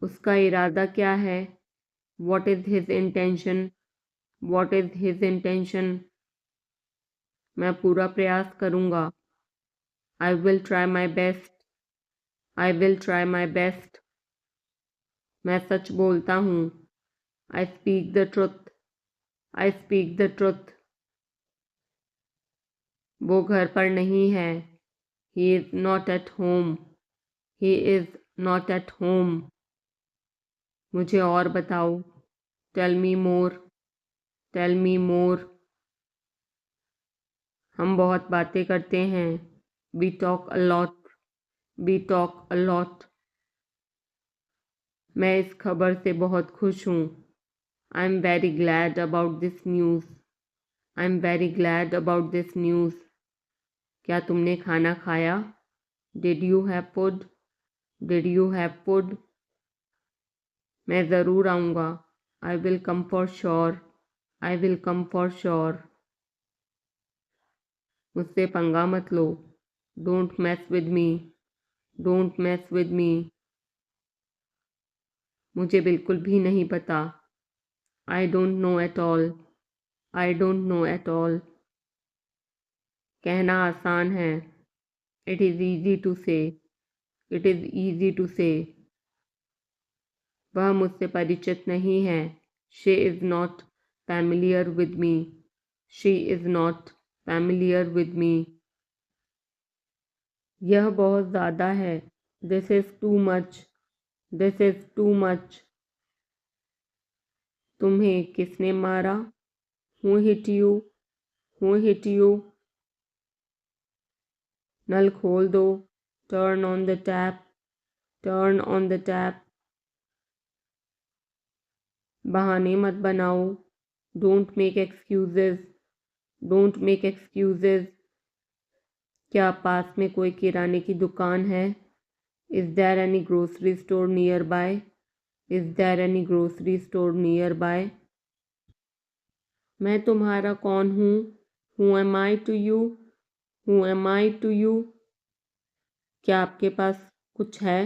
उसका इरादा क्या है, what is his intention? मैं पूरा प्रयास करूँगा, I will try my best. मैं सच बोलता हूँ, I speak the truth. वो घर पर नहीं है, he is not at home. मुझे और बताओ, tell me more. हम बहुत बातें करते हैं, we talk a lot. मैं इस खबर से बहुत खुश हूँ, I am very glad about this news. I am very glad about this news. क्या तुमने खाना खाया? Did you have food? Did you have food? मैं ज़रूर आऊँगा। I will come for sure. I will come for sure. मुझसे पंगा मत लो। Don't mess with me. Don't mess with me. मुझे बिल्कुल भी नहीं पता। I don't know at all. I don't know at all. कहना आसान है। It is easy to say. It is easy to say. वह मुझसे परिचित नहीं है। She is not familiar with me. She is not familiar with me. यह बहुत ज़्यादा है। This is too much. This is too much. तुम्हें किसने मारा? Who hit you? Who hit you? नल खोल दो। Turn on the tap. Turn on the tap. बहाने मत बनाओ। Don't make excuses. Don't make excuses. क्या पास में कोई किराने की दुकान है? Is there any grocery store nearby? Is there any grocery store nearby? मैं तुम्हारा कौन हूँ? Who am I to you? Who am I to you? क्या आपके पास कुछ है?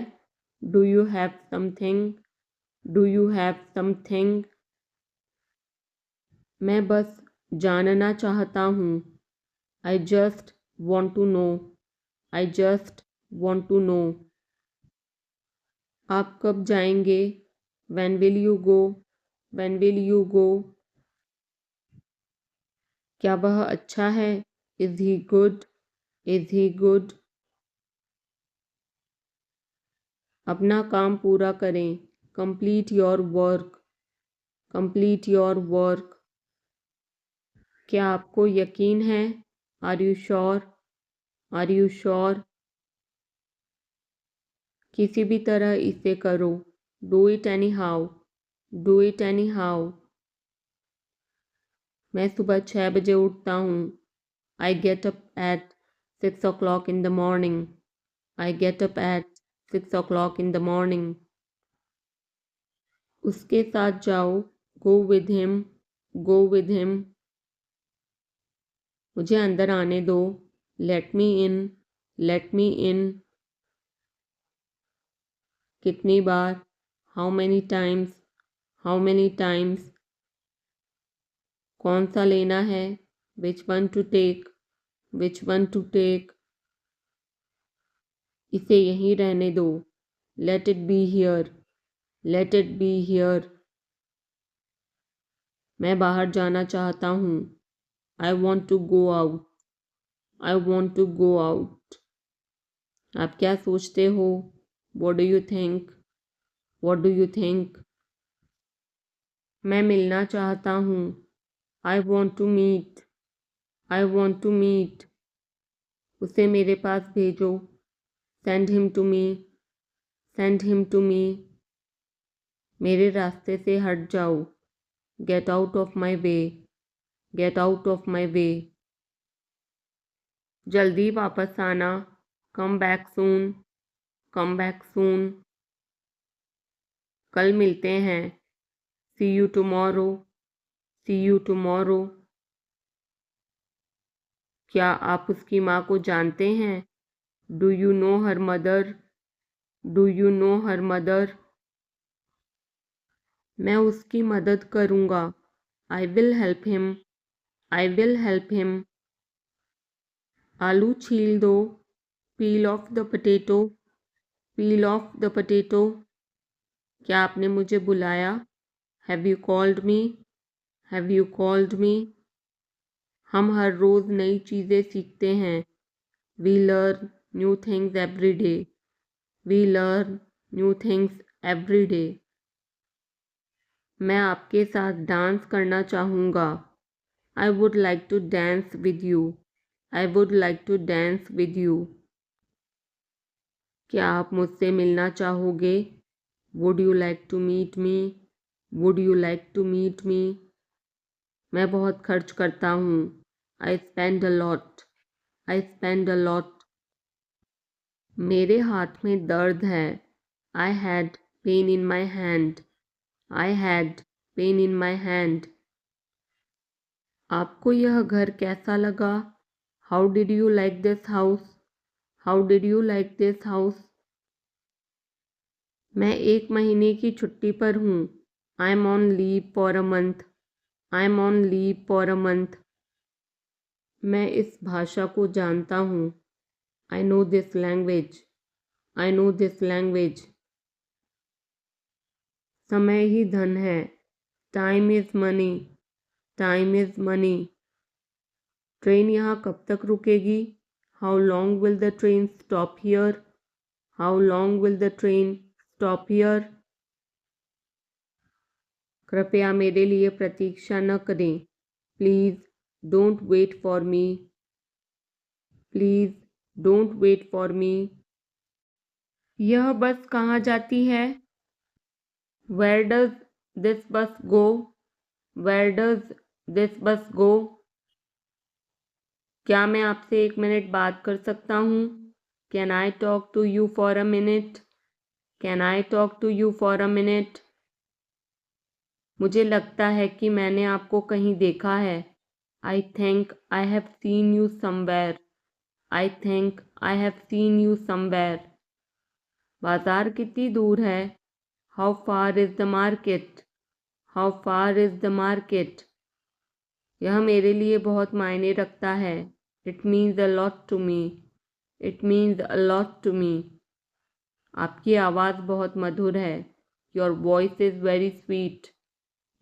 Do you have something? Do you have something? मैं बस जानना चाहता हूँ। I just want to know. I just want to know. आप कब जाएंगे? When will you go? When will you go? क्या वह अच्छा है? Is he good? Is he good? अपना काम पूरा करें। Complete your work. Complete your work. क्या आपको यकीन है? Are you sure? Are you sure? किसी भी तरह इसे करो। Do it anyhow. Do it anyhow. मैं सुबह 6 बजे उठता हूँ। I get up at 6 o'clock in the morning. I get up at 6 o'clock in the morning. उसके साथ जाओ। Go with him. Go with him. मुझे अंदर आने दो। Let me in. Let me in. कितनी बार? How many times? How many times? कौन सा लेना है? Which one to take? Which one to take? इसे यहीं रहने दो। Let it be here. Let it be here. मैं बाहर जाना चाहता हूँ। I want to go out. I want to go out. आप क्या सोचते हो? What do you think? What do you think? मैं मिलना चाहता हूँ। I want to meet. I want to meet. उसे मेरे पास भेजो। Send him to me. Send him to me. मेरे रास्ते से हट जाओ। Get out of my way. Get out of my way. जल्दी वापस आना। Come back soon. Come back soon. कल मिलते हैं। See you tomorrow. See you tomorrow. क्या आप उसकी माँ को जानते हैं? Do you know her mother? Do you know her mother? मैं उसकी मदद करूँगा। I will help him. I will help him. आलू छील दो। Peel off the potato. Peel off the potato. क्या आपने मुझे बुलाया? Have you called me? Have you called me? हम हर रोज़ नई चीज़ें सीखते हैं। We learn new things every day. We learn new things every day. मैं आपके साथ डांस करना चाहूँगा। I would like to dance with you. I would like to dance with you. क्या आप मुझसे मिलना चाहोगे? Would you like to meet me? Would you like to meet me? मैं बहुत खर्च करता हूँ। I spend a lot. I spend a lot. मेरे हाथ में दर्द है। I had pain in my hand. I had pain in my hand. आपको यह घर कैसा लगा? How did you like this house? How did you like this house? मैं 1 महीने की छुट्टी पर हूँ। I am on leave for a month. I am on leave for a month. मैं इस भाषा को जानता हूँ। I know this language. I know this language. समय ही धन है। Time is money. Time is money. Train यहाँ कब तक रुकेगी? How long will the train stop here? How long will the train stop here? कृपया मेरे लिए प्रतीक्षा न करें। Please don't wait for me. Please don't wait for me. यह बस कहाँ जाती है? वेयर डज दिस बस गो? वेयर डज दिस बस गो? क्या मैं आपसे 1 मिनट बात कर सकता हूँ? Can I talk to you for a minute? Can I talk to you for a minute? मुझे लगता है कि मैंने आपको कहीं देखा है। I think I have seen you somewhere. I think I have seen you somewhere. बाजार कितनी दूर है? How far is the market? How far is the market? यह मेरे लिए बहुत मायने रखता है। It means a lot to me. It means a lot to me. आपकी आवाज़ बहुत मधुर है। Your voice is very sweet.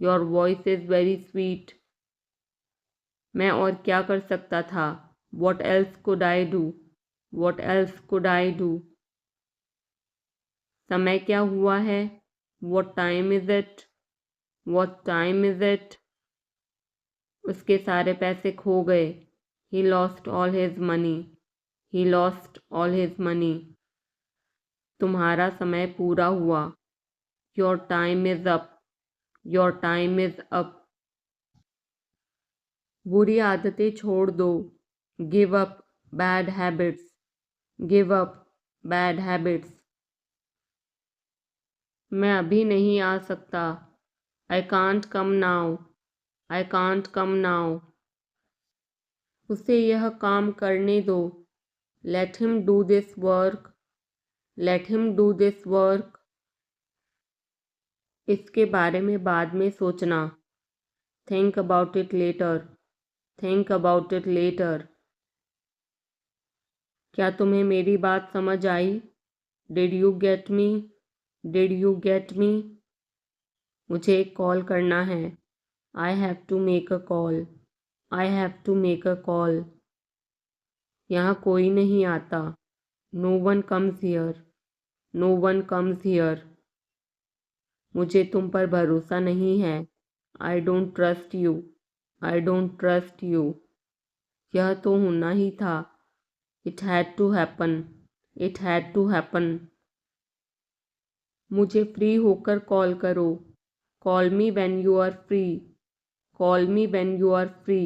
Your voice is very sweet. मैं और क्या कर सकता था? What else could I do? What else could I do? समय क्या हुआ है? What time is it? What time is it? उसके सारे पैसे खो गए। He lost all his money. He lost all his money. तुम्हारा समय पूरा हुआ। Your time is up. Your time is up. बुरी आदतें छोड़ दो। Give up bad habits. Give up bad habits. मैं अभी नहीं आ सकता। I can't come now. I can't come now. उसे यह काम करने दो। Let him do this work. Let him do this work. इसके बारे में बाद में सोचना। Think about it later. Think about it later. क्या तुम्हें मेरी बात समझ आई? Did you get me? Did you get me? मुझे एक कॉल करना है। I have to make a call. I have to make a call. यहाँ कोई नहीं आता। No one comes here. No one comes here. मुझे तुम पर भरोसा नहीं है। I don't trust you. I don't trust you. यह तो होना ही था। It had to happen. It had to happen. मुझे फ्री होकर कॉल करो। Call me when you are free. Call me when you are free.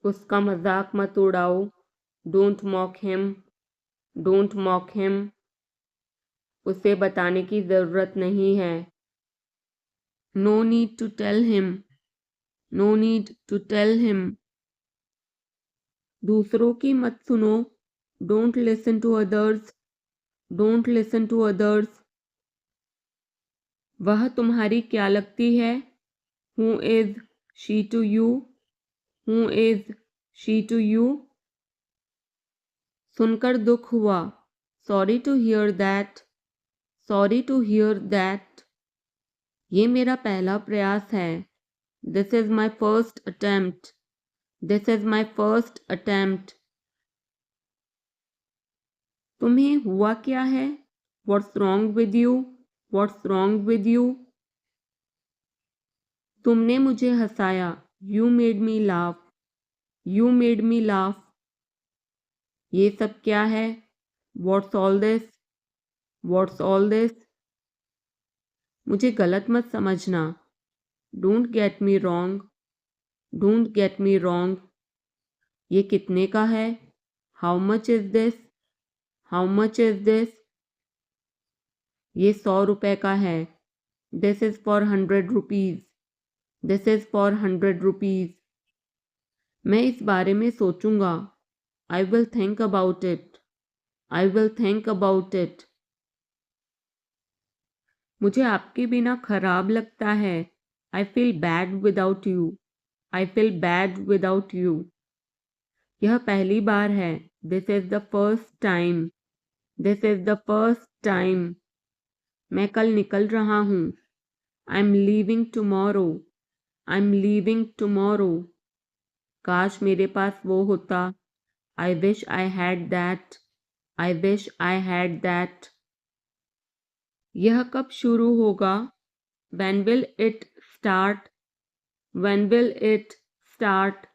उसका मजाक मत उड़ाओ। Don't mock him. Don't mock him. उसे बताने की ज़रूरत नहीं है। No need to tell him. No need to tell him. दूसरों की मत सुनो। Don't listen to others. Don't listen to others. वह तुम्हारी क्या लगती है? Who is she to you? Who is she to you? सुनकर दुख हुआ। Sorry to hear that. Sorry to hear that. ये मेरा पहला प्रयास है। This is my first attempt. This is my first attempt. तुम्हें हुआ क्या है? What's wrong with you? What's wrong with you? तुमने मुझे हंसाया। You made me laugh. You made me laugh. ये सब क्या है? What's all this? What's all this? मुझे गलत मत समझना। Don't get me wrong, don't get me wrong. ये कितने का है? How much is this, how much is this. ये 100 रुपए का है। This is for 100 rupees, this is for 100 rupees. मैं इस बारे में सोचूंगा। I will think about it, I will think about it. मुझे आपके बिना खराब लगता है। I feel bad without you, I feel bad without you. यह पहली बार है। This is the first time, this is the first time. मैं कल निकल रहा हूँ। I am leaving tomorrow, I am leaving tomorrow. काश मेरे पास वो होता। I wish I had that, I wish I had that. यह कब शुरू होगा? When will it start? When will it start?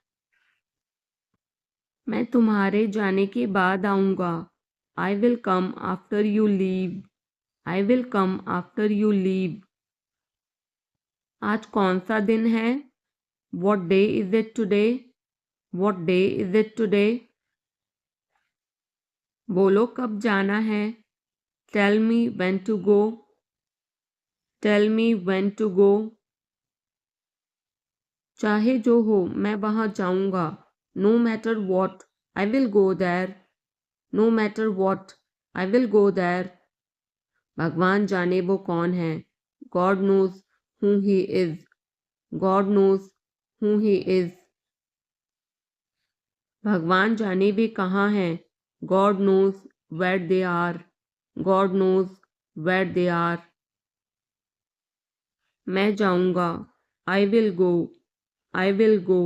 मैं तुम्हारे जाने के बाद आऊँगा। I will come after you leave, I will come after you leave। आज कौन सा दिन है? What day is it today? What day is it today? बोलो कब जाना है? Tell me when to go, tell me when to go। चाहे जो हो मैं वहाँ जाऊँगा। No matter what, I will go there, no matter what, I will go there। भगवान जाने वो कौन है। God knows who he is, God knows who he is। भगवान जाने वे कहाँ हैं। God knows where they are, God knows where they are। मैं जाऊँगा। I will go, I will go।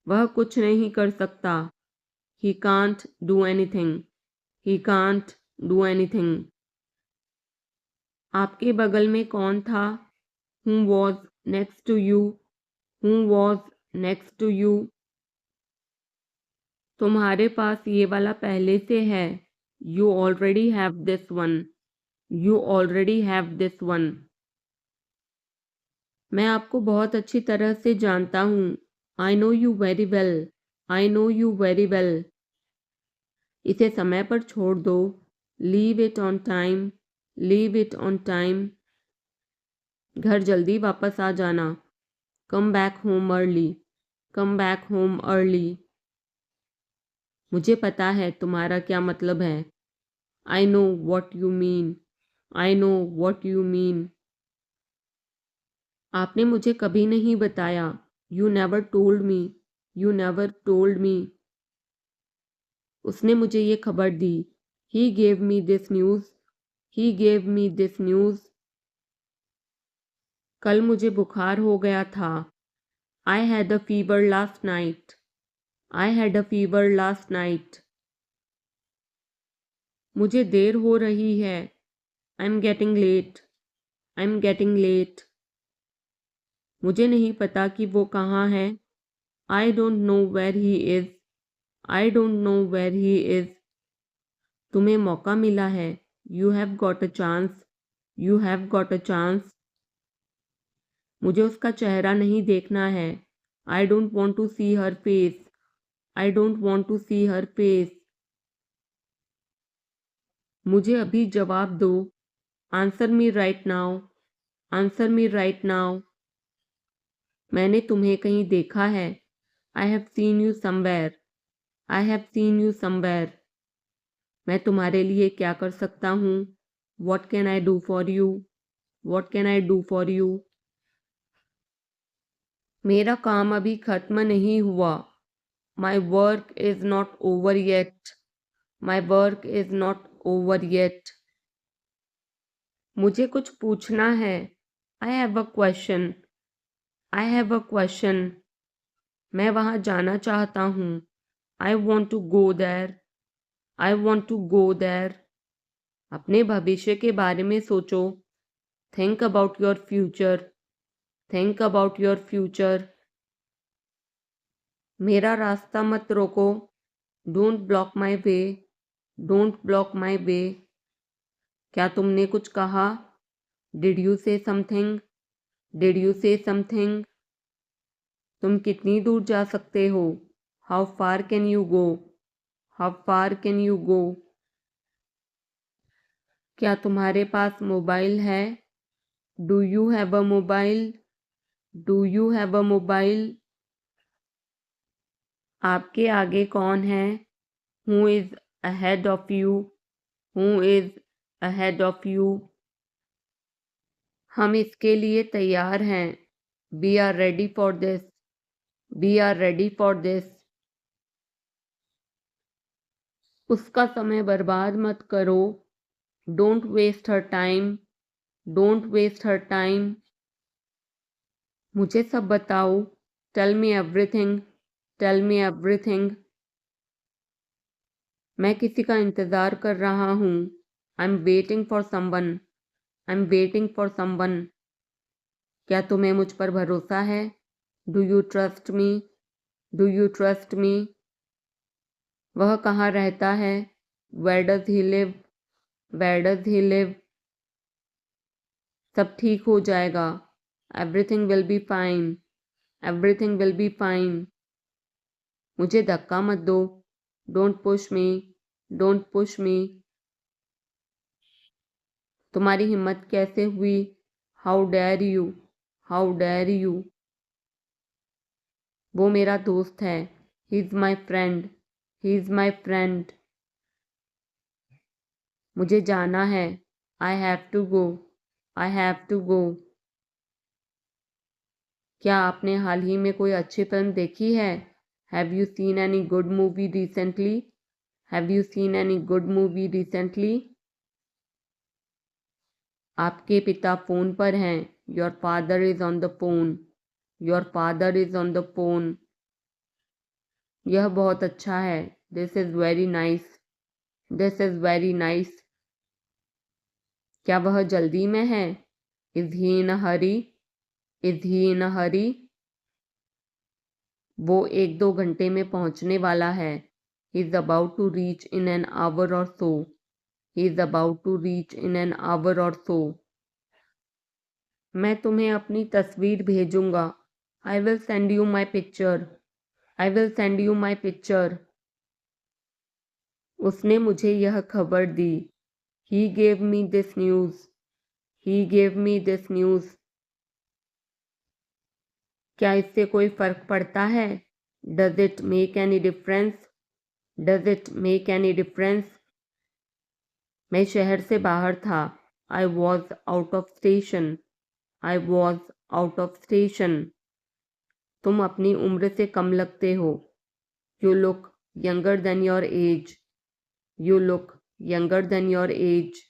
वह कुछ नहीं कर सकता। He can't do anything, he can't do anything। आपके बगल में कौन था? Who was next to you, who was next to you। तुम्हारे पास ये वाला पहले से है। You already have this one, you already have this one। मैं आपको बहुत अच्छी तरह से जानता हूँ। I know you very well, I know you very well। इसे समय पर छोड़ दो। Leave it on time, leave it on time। घर जल्दी वापस आ जाना। Come back home early, come back home early। मुझे पता है तुम्हारा क्या मतलब है। I know what you mean, I know what you mean। आपने मुझे कभी नहीं बताया। You never told me, you never told me। उसने मुझे ये खबर दी। He gave me this news, he gave me this news। कल मुझे बुखार हो गया था। I had a fever last night, I had a fever last night। मुझे देर हो रही है। I'm getting late, I'm getting late। मुझे नहीं पता कि वो कहाँ है। I don't know where he is, I don't know where he is। तुम्हें मौका मिला है। You have got a chance, you have got a chance। मुझे उसका चेहरा नहीं देखना है। I don't want to see her face, I don't want to see her face। मुझे अभी जवाब दो। Answer me right now, answer me right now। मैंने तुम्हें कहीं देखा है। I have seen you somewhere, I have seen you somewhere। मैं तुम्हारे लिए क्या कर सकता हूँ? What can I do for you, what can I do for you। मेरा काम अभी खत्म नहीं हुआ। My work is not over yet, my work is not over yet। मुझे कुछ पूछना है। I have a question, I have a question। मैं वहाँ जाना चाहता हूँ। I want to go there, I want to go there। अपने भविष्य के बारे में सोचो। Think about your future, think about your future। मेरा रास्ता मत रोको। Don't block my way, don't block my way। क्या तुमने कुछ कहा? Did you say something, did you say something. तुम कितनी दूर जा सकते हो, how far can you go, how far can you go. क्या तुम्हारे पास मोबाइल है, do you have a mobile, do you have a mobile. आपके आगे कौन है, who is ahead of you, who is ahead of you. हम इसके लिए तैयार हैं, we are ready for this, we are ready for this. उसका समय बर्बाद मत करो, don't waste her time, don't waste her time. मुझे सब बताओ, tell me everything, tell me everything. मैं किसी का इंतज़ार कर रहा हूँ, I am waiting for someone, I am waiting for someone. क्या तुम्हें मुझ पर भरोसा है, do you trust me, do you trust me. वह कहाँ रहता है, where does he live, where does he live. सब ठीक हो जाएगा, everything will be fine, everything will be fine. मुझे धक्का मत दो, don't push me, don't push me. तुम्हारी हिम्मत कैसे हुई, how dare you, how dare you. वो मेरा दोस्त है, he is my friend, he is my friend. मुझे जाना है, I have to go, I have to go. क्या आपने हाल ही में कोई अच्छी फिल्म देखी है, have you seen any good movie recently, have you seen any good movie recently. आपके पिता फ़ोन पर हैं, your father is on the phone, your father is on the phone. यह बहुत अच्छा है, this is very nice, this is very nice. क्या वह जल्दी में है, is he in a Hari, is ही इन अ हरी। वो 1-2 घंटे में पहुंचने वाला है, he is about to reach in an hour or so, he is about to reach in an hour or so. मैं तुम्हें अपनी तस्वीर भेजूंगा, I will send you my picture, I will send you my picture. उसने मुझे यह खबर दी, he gave me this news, he gave me this news. क्या इससे कोई फ़र्क पड़ता है, does it make any difference, does it make any difference. मैं शहर से बाहर था, I was out of station, I was out of station. तुम अपनी उम्र से कम लगते हो, you look younger than your age, you look younger than your age.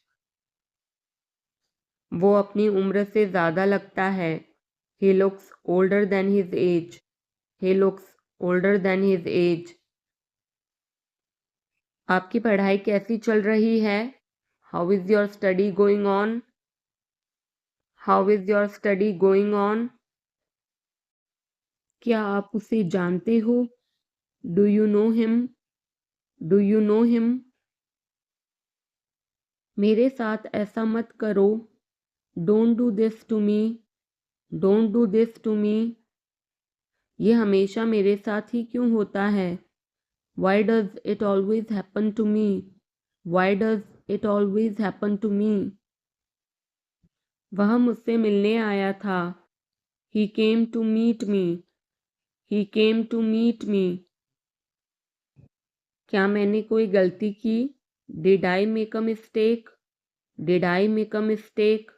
वो अपनी उम्र से ज़्यादा लगता है, he looks older than his age, he looks older than his age. आपकी पढ़ाई कैसी चल रही है, how is your study going on, how is your study going on. क्या आप उसे जानते हो, do you know him, do you know him. मेरे साथ ऐसा मत करो, don't do this to me, don't do this to me. ये हमेशा मेरे साथ ही क्यों होता है, why does it always happen to me, why does it always happen to me. वह मुझसे मिलने आया था, he came to meet me, he came to meet me. क्या मैंने कोई गलती की, did I make a mistake, did I make a mistake.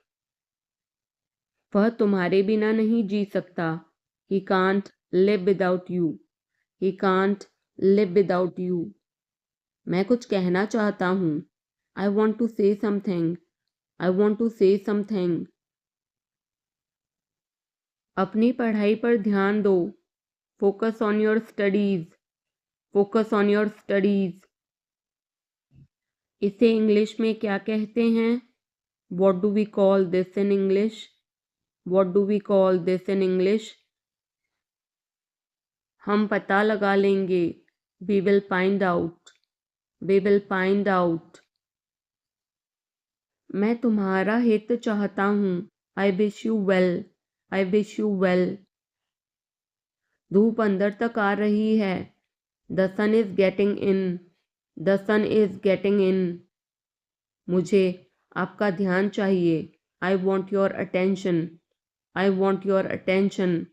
वह तुम्हारे बिना नहीं जी सकता, he can't live without you, he can't live without you. मैं कुछ कहना चाहता हूँ, I want to say something, I want to say something. अपनी पढ़ाई पर ध्यान दो, focus on your studies, focus on your studies. इसे इंग्लिश में क्या कहते हैं, what do we call this in English, what do we call this in English. हम पता लगा लेंगे, we will find out, we will find out. मैं तुम्हारा हित चाहता हूँ। I wish you well. I wish you well. धूप अंदर तक आ रही है। The sun is getting in. The sun is getting in. मुझे आपका ध्यान चाहिए। I want your attention. I want your attention.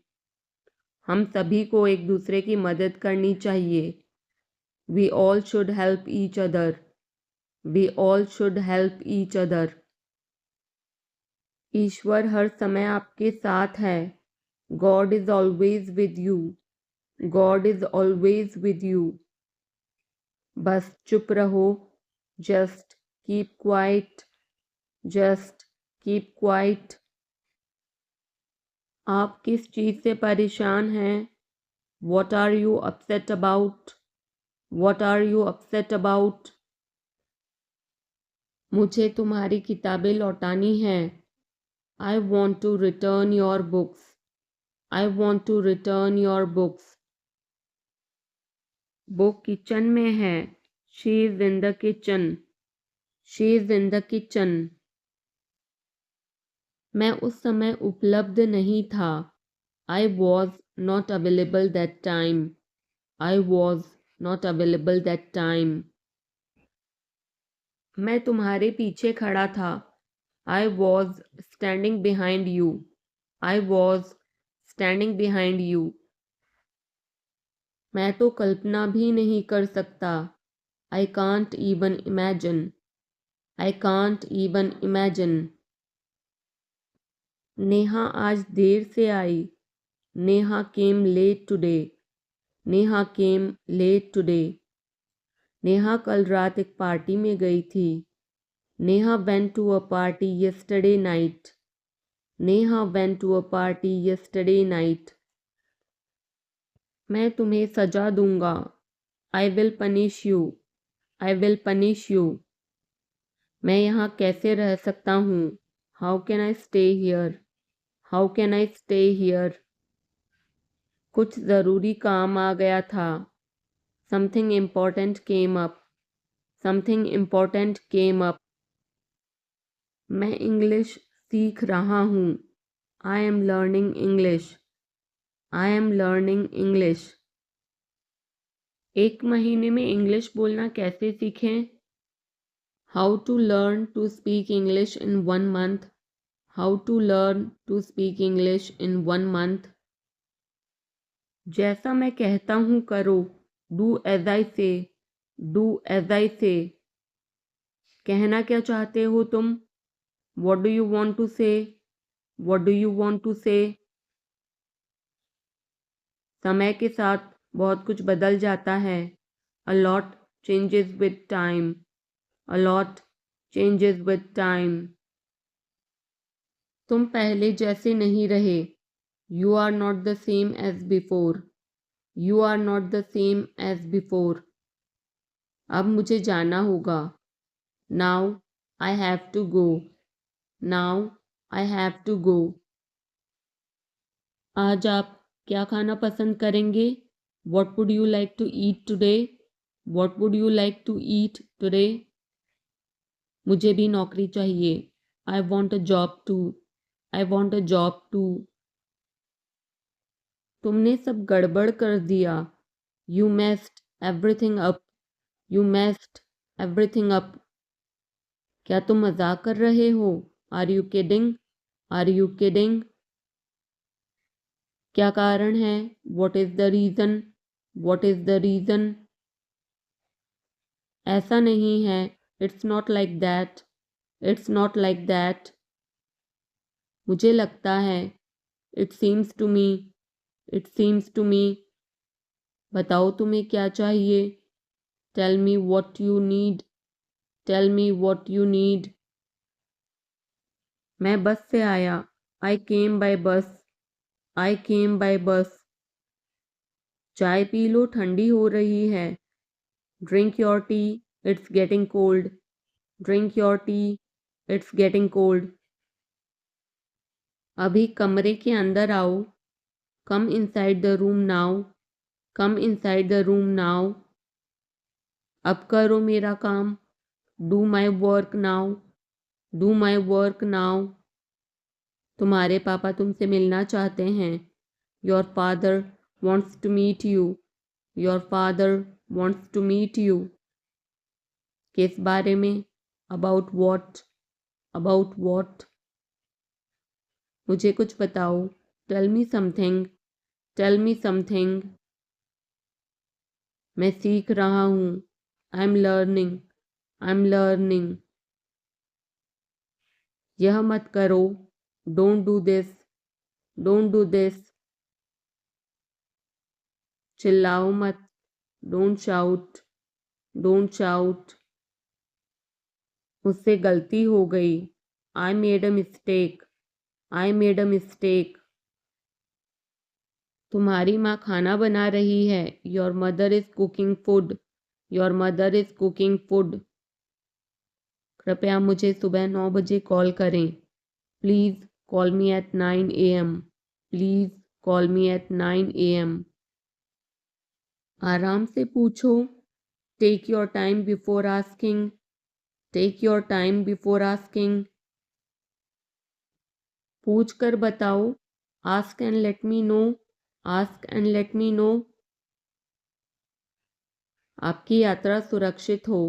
हम सभी को एक दूसरे की मदद करनी चाहिए। We all should help each other. We all should help each other. ईश्वर हर समय आपके साथ है। God is always with you. God is always with you. बस चुप रहो। Just keep quiet. Just keep quiet. आप किस चीज़ से परेशान हैं? What are you upset about? What are you upset about? मुझे तुम्हारी किताबें लौटानी हैं। I want to return your books. I want to return your books. वो किचन में है। She is in the kitchen. She is in the kitchen. मैं उस समय उपलब्ध नहीं था। I was not available that time. I was not available that time. मैं तुम्हारे पीछे खड़ा था। I was standing behind you. I was standing behind you. मैं तो कल्पना भी नहीं कर सकता। I can't even imagine. I can't even imagine. Neha आज देर से आई। Neha came late today. Neha came late today. Neha कल रात एक पार्टी में गई थी। Neha went to a party yesterday night. Neha went to a party yesterday night. मैं तुम्हें सजा दूंगा। I will punish you. I will punish you. मैं यहाँ कैसे रह सकता हूँ? How can I stay here? How can I stay here? कुछ ज़रूरी काम आ गया था। Something important came up. Something important came up. मैं इंग्लिश सीख रहा हूँ। I am learning English. I am learning English. एक महीने में इंग्लिश बोलना कैसे सीखें? How to learn to speak English in 1 month. How to learn to speak English in 1 month. जैसा मैं कहता हूँ करो। Do as I say. Do as I say. कहना क्या चाहते हो तुम? What do you want to say? What do you want to say? समय के साथ बहुत कुछ बदल जाता है। A lot changes with time. A lot changes with time. तुम पहले जैसे नहीं रहे। You are not the same as before. You are not the same as before. अब मुझे जाना होगा। Now I have to go. Now I have to go. आज आप क्या खाना पसंद करेंगे? What would you like to eat today? What would you like to eat today? मुझे भी नौकरी चाहिए। I want a job too. I want a job too. तुमने सब गड़बड़ कर दिया। You messed everything up. You messed everything up. क्या तुम मजाक कर रहे हो? Are you kidding? Are you kidding? क्या कारण है? What is the reason? What is the reason? ऐसा नहीं है। It's not like that. It's not like that. मुझे लगता है। It seems to me. It seems to me. बताओ तुम्हें क्या चाहिए? Tell me what you need. Tell me what you need. मैं बस से आया। I came by bus. I came by bus. चाय पी लो, ठंडी हो रही है। Drink your tea. It's getting cold. Drink your tea. It's getting cold. अभी कमरे के अंदर आओ। Come inside the room now. Come inside the room now. अब करो मेरा काम। Do my work now. Do my work now. तुम्हारे पापा तुमसे मिलना चाहते हैं। Your father wants to meet you. Your father wants to meet you. किस बारे में? About what. About what. मुझे कुछ बताओ। Tell me something. Tell me something. मैं सीख रहा हूँ। I am learning. I am learning. यह मत करो। Don't do this. Don't do this. चिल्लाओ मत। Don't shout. Don't shout. मुझसे गलती हो गई। I made a mistake. I made a mistake. तुम्हारी माँ खाना बना रही है। Your mother is cooking food. Your mother is cooking food. कृपया मुझे सुबह 9 बजे कॉल करें। Please call me at 9 AM। Please call me at 9 AM। आराम से पूछो। Take your time before asking. Take your time before asking. पूछ कर बताओ। Ask and let me know. Ask and let me no. आपकी यात्रा सुरक्षित हो।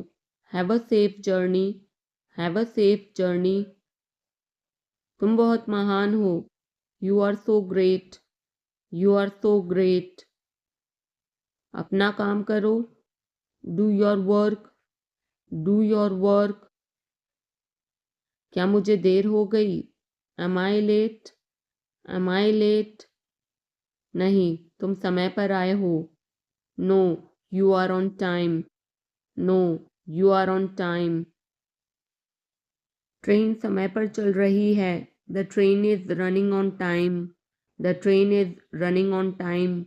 Have a safe journey. Have a safe journey. तुम बहुत महान हो। You are so great. You are so great. अपना काम करो। Do your work. Do your work. क्या मुझे देर हो गई? Am I late? Am I late? नहीं, तुम समय पर आए हो। No, you are on time. No, you are on time. Train समय पर चल रही है। The train is running on time. The train is running on time.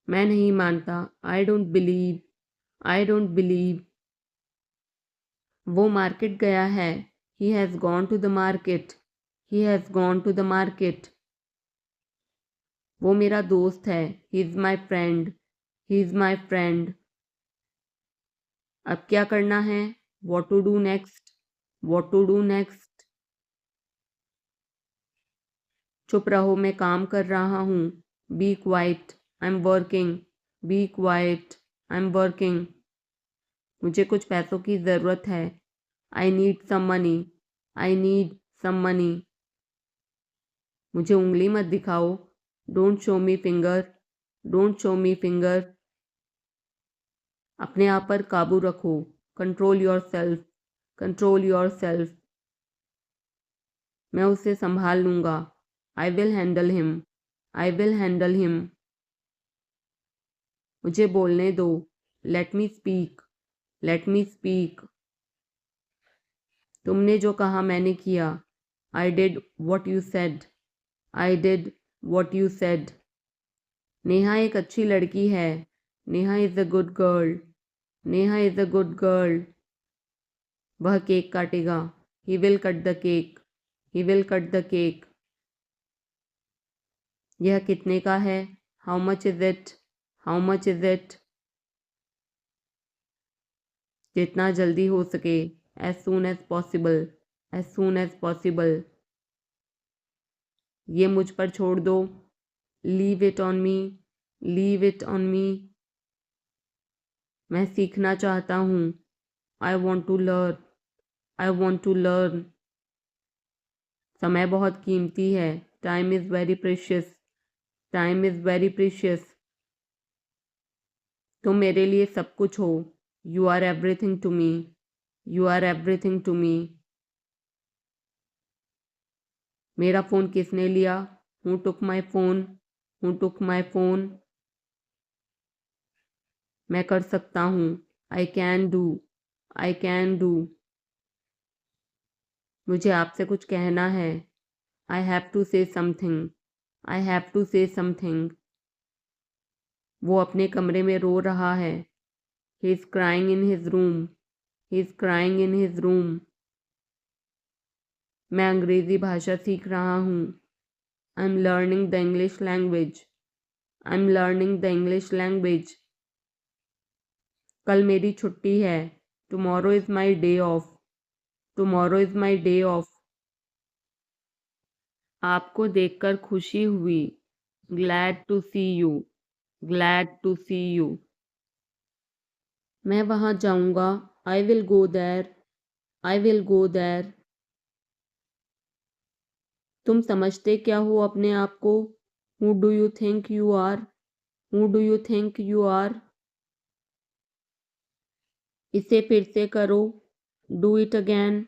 मैं नहीं मानता। I don't believe. I don't believe. वो मार्केट गया है। He has gone to the market. He has gone to the market. वो मेरा दोस्त है। He is my friend. He is my friend. अब क्या करना है? What to do next? What to do next? चुप रहो, मैं काम कर रहा हूँ। Be quiet. I am working. B quiet. I am working. मुझे कुछ पैसों की ज़रूरत है। I need some money. I need some money. मुझे उंगली मत दिखाओ। Don't show me finger. Don't show me finger. अपने आप पर काबू रखो। Control your self. Control your self. मैं उसे संभाल लूँगा। I will handle him. I will handle him. मुझे बोलने दो। Let me speak. Let me speak. तुमने जो कहा मैंने किया। I did what you said. I did what you said. Neha एक अच्छी लड़की है। Neha is a good girl. Neha is a good girl. वह केक काटेगा। He will cut the cake. He will cut the cake. यह कितने का है? How much is it? How much is it? जितना जल्दी हो सके। As soon as possible. As soon as possible. ये मुझ पर छोड़ दो। Leave it on me. Leave it on me. मैं सीखना चाहता हूँ। I want to learn. I want to learn. समय बहुत कीमती है। Time is very precious. Time is very precious. तुम मेरे लिए सब कुछ हो। You are everything to me. You are everything to me. मेरा फ़ोन किसने लिया? Who took my phone? Who took my phone? मैं कर सकता हूँ। I can do. I can do. मुझे आपसे कुछ कहना है। I have to say something. I have to say something. वो अपने कमरे में रो रहा है। He is crying in his room. He is crying in his room. मैं अंग्रेज़ी भाषा सीख रहा हूँ। I am learning the English language. I am learning the English language. कल मेरी छुट्टी है। Tomorrow is my day off. Tomorrow is my day off. आपको देखकर खुशी हुई। Glad to see you. Glad to see you. मैं वहाँ जाऊँगा। I will go there. I will go there. तुम समझते क्या हो अपने आप को? Who do you think you are? Who do you think you are? इसे फिर से करो। Do it again.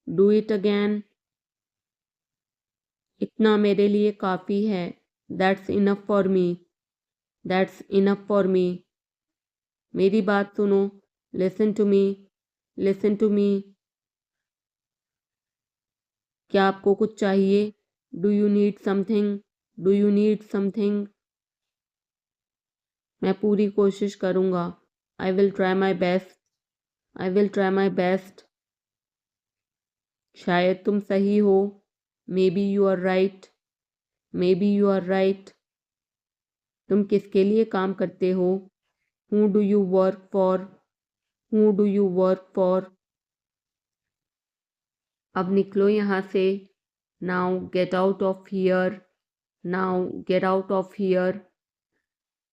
Do it again. इतना मेरे लिए काफ़ी है। That's enough for me. That's enough for me. मेरी बात सुनो। Listen to me. Listen to me. क्या आपको कुछ चाहिए? Do you need something? Do you need something? मैं पूरी कोशिश करूँगा। I will try my best. I will try my best. शायद तुम सही हो। Maybe you are right. Maybe you are right. तुम किसके लिए काम करते हो? Who do you work for? Who do you work for? अब निकलो यहाँ से। Now get out of here. Now get out of here.